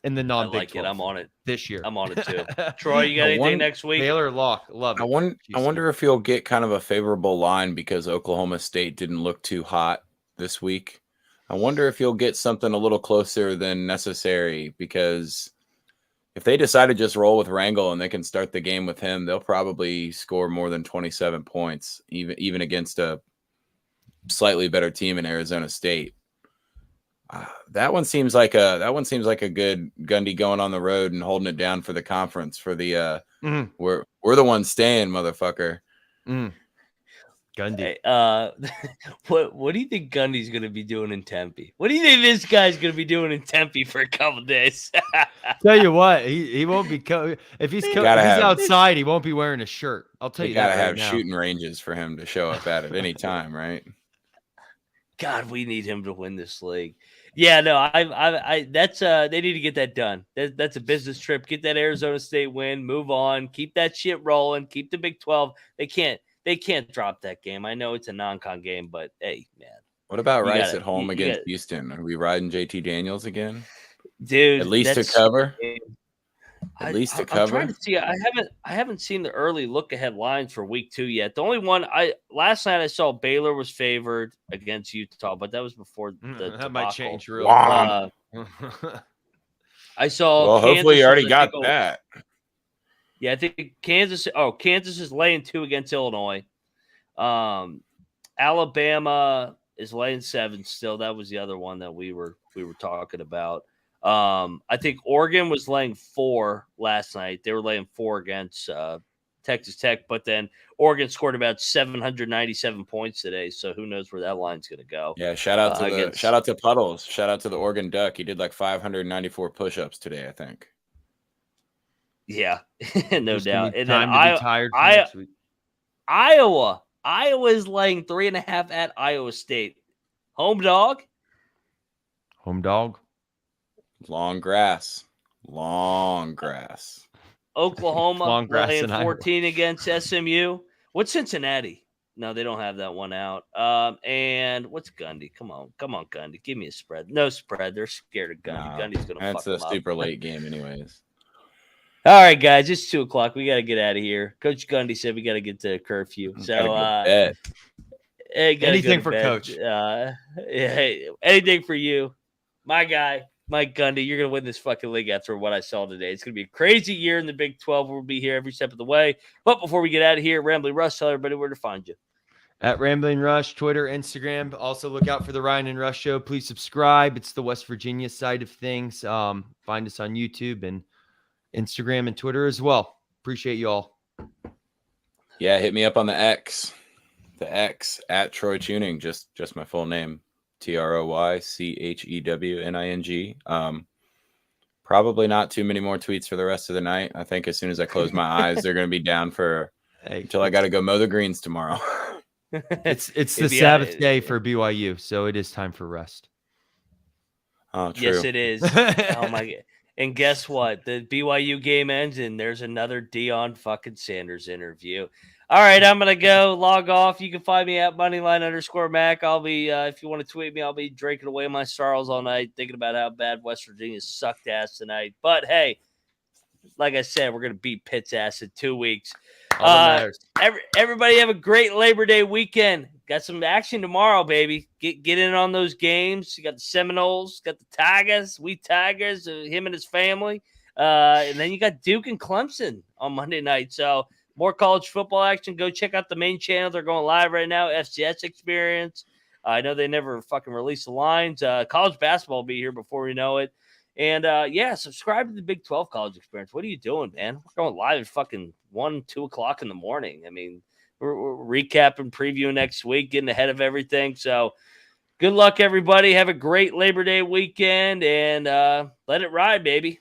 in the non-Big 12.
I'm on it
this year.
I'm on it too. Troy, you got anything next week?
Baylor lock. Love it.
I wonder if you'll get kind of a favorable line because Oklahoma State didn't look too hot this week. I wonder if you'll get something a little closer than necessary because if they decide to just roll with Rangel and they can start the game with him, they'll probably score more than 27 points, even against a slightly better team in Arizona State. That one seems like a good Gundy going on the road and holding it down for the conference for the we're the ones staying, motherfucker.
Gundy.
What do you think Gundy's going to be doing in Tempe? What do you think this guy's going to be doing in Tempe for a couple days?
Tell you what, he won't be if he's outside, he won't be wearing a shirt. I'll tell you that.
Gotta have shooting ranges for him to show up at any time, right?
God, we need him to win this league. Yeah, no, I that's they need to get that done. That's a business trip. Get that Arizona State win, move on, keep that shit rolling, keep the Big 12. They can't drop that game. I know it's a non-con game, but hey, man.
What about Rice at home against Houston? Are we riding JT Daniels again?
Dude,
at least to cover.
I'm trying to see. I haven't seen the early look ahead lines for week 2 yet. The only one last night I saw Baylor was favored against Utah, but that was before the
that might change real
I saw.
Well, hopefully you already got that.
Yeah, I think Kansas. Oh, Kansas is laying 2 against Illinois. Alabama is laying 7 still. That was the other one that we were talking about. I think Oregon was laying 4 last night. They were laying 4 against Texas Tech, but then Oregon scored about 797 points today. So who knows where that line's going to go?
Yeah, shout out to Puddles. Shout out to the Oregon Duck. He did like 594 push-ups today, I think.
Yeah, no doubt. And then Iowa is laying 3.5 at Iowa State. Home dog.
Long grass.
Oklahoma laying 14 against SMU. What's Cincinnati? No, they don't have that one out. And what's Gundy? Come on, Gundy. Give me a spread. No spread. They're scared of Gundy. Gundy's going to fuck them up.
That's a super late game anyways.
All right, guys. It's 2:00. We got to get out of here. Coach Gundy said we got to get to curfew. So
anything for Coach.
Anything for you. My guy. Mike Gundy, you're going to win this fucking league after what I saw today. It's going to be a crazy year in the Big 12. We'll be here every step of the way. But before we get out of here, Rambling Rush, tell everybody where to find you.
At Rambling Rush, Twitter, Instagram. Also look out for the Ryan and Rush Show. Please subscribe. It's the West Virginia side of things. Find us on YouTube and Instagram and Twitter as well. Appreciate you all.
Yeah, hit me up on the X. The X at Troy Chewning. Just my full name. TroyChewning. Probably not too many more tweets for the rest of the night. I think as soon as I close my eyes, they're going to be down until I got to go mow the greens tomorrow.
It's the Sabbath day for BYU, so it is time for rest.
Oh, true.
Yes, it is. Oh my God! And guess what? The BYU game ends, and there's another Deion fucking Sanders interview. All right, I'm going to go log off. You can find me at Moneyline_Mac. I'll be, if you want to tweet me, I'll be drinking away my sorrows all night, thinking about how bad West Virginia sucked ass tonight. But hey, like I said, we're going to beat Pitt's ass in 2 weeks. Everybody have a great Labor Day weekend. Got some action tomorrow, baby. Get in on those games. You got the Seminoles, got the Tigers, him and his family. And then you got Duke and Clemson on Monday night. So, more college football action. Go check out the main channel. They're going live right now. FCS Experience. I know they never fucking release the lines. College basketball will be here before we know it. And, subscribe to the Big 12 College Experience. What are you doing, man? We're going live at fucking 1-2 o'clock in the morning. I mean, we're recapping, previewing next week, getting ahead of everything. So, good luck, everybody. Have a great Labor Day weekend, and let it ride, baby.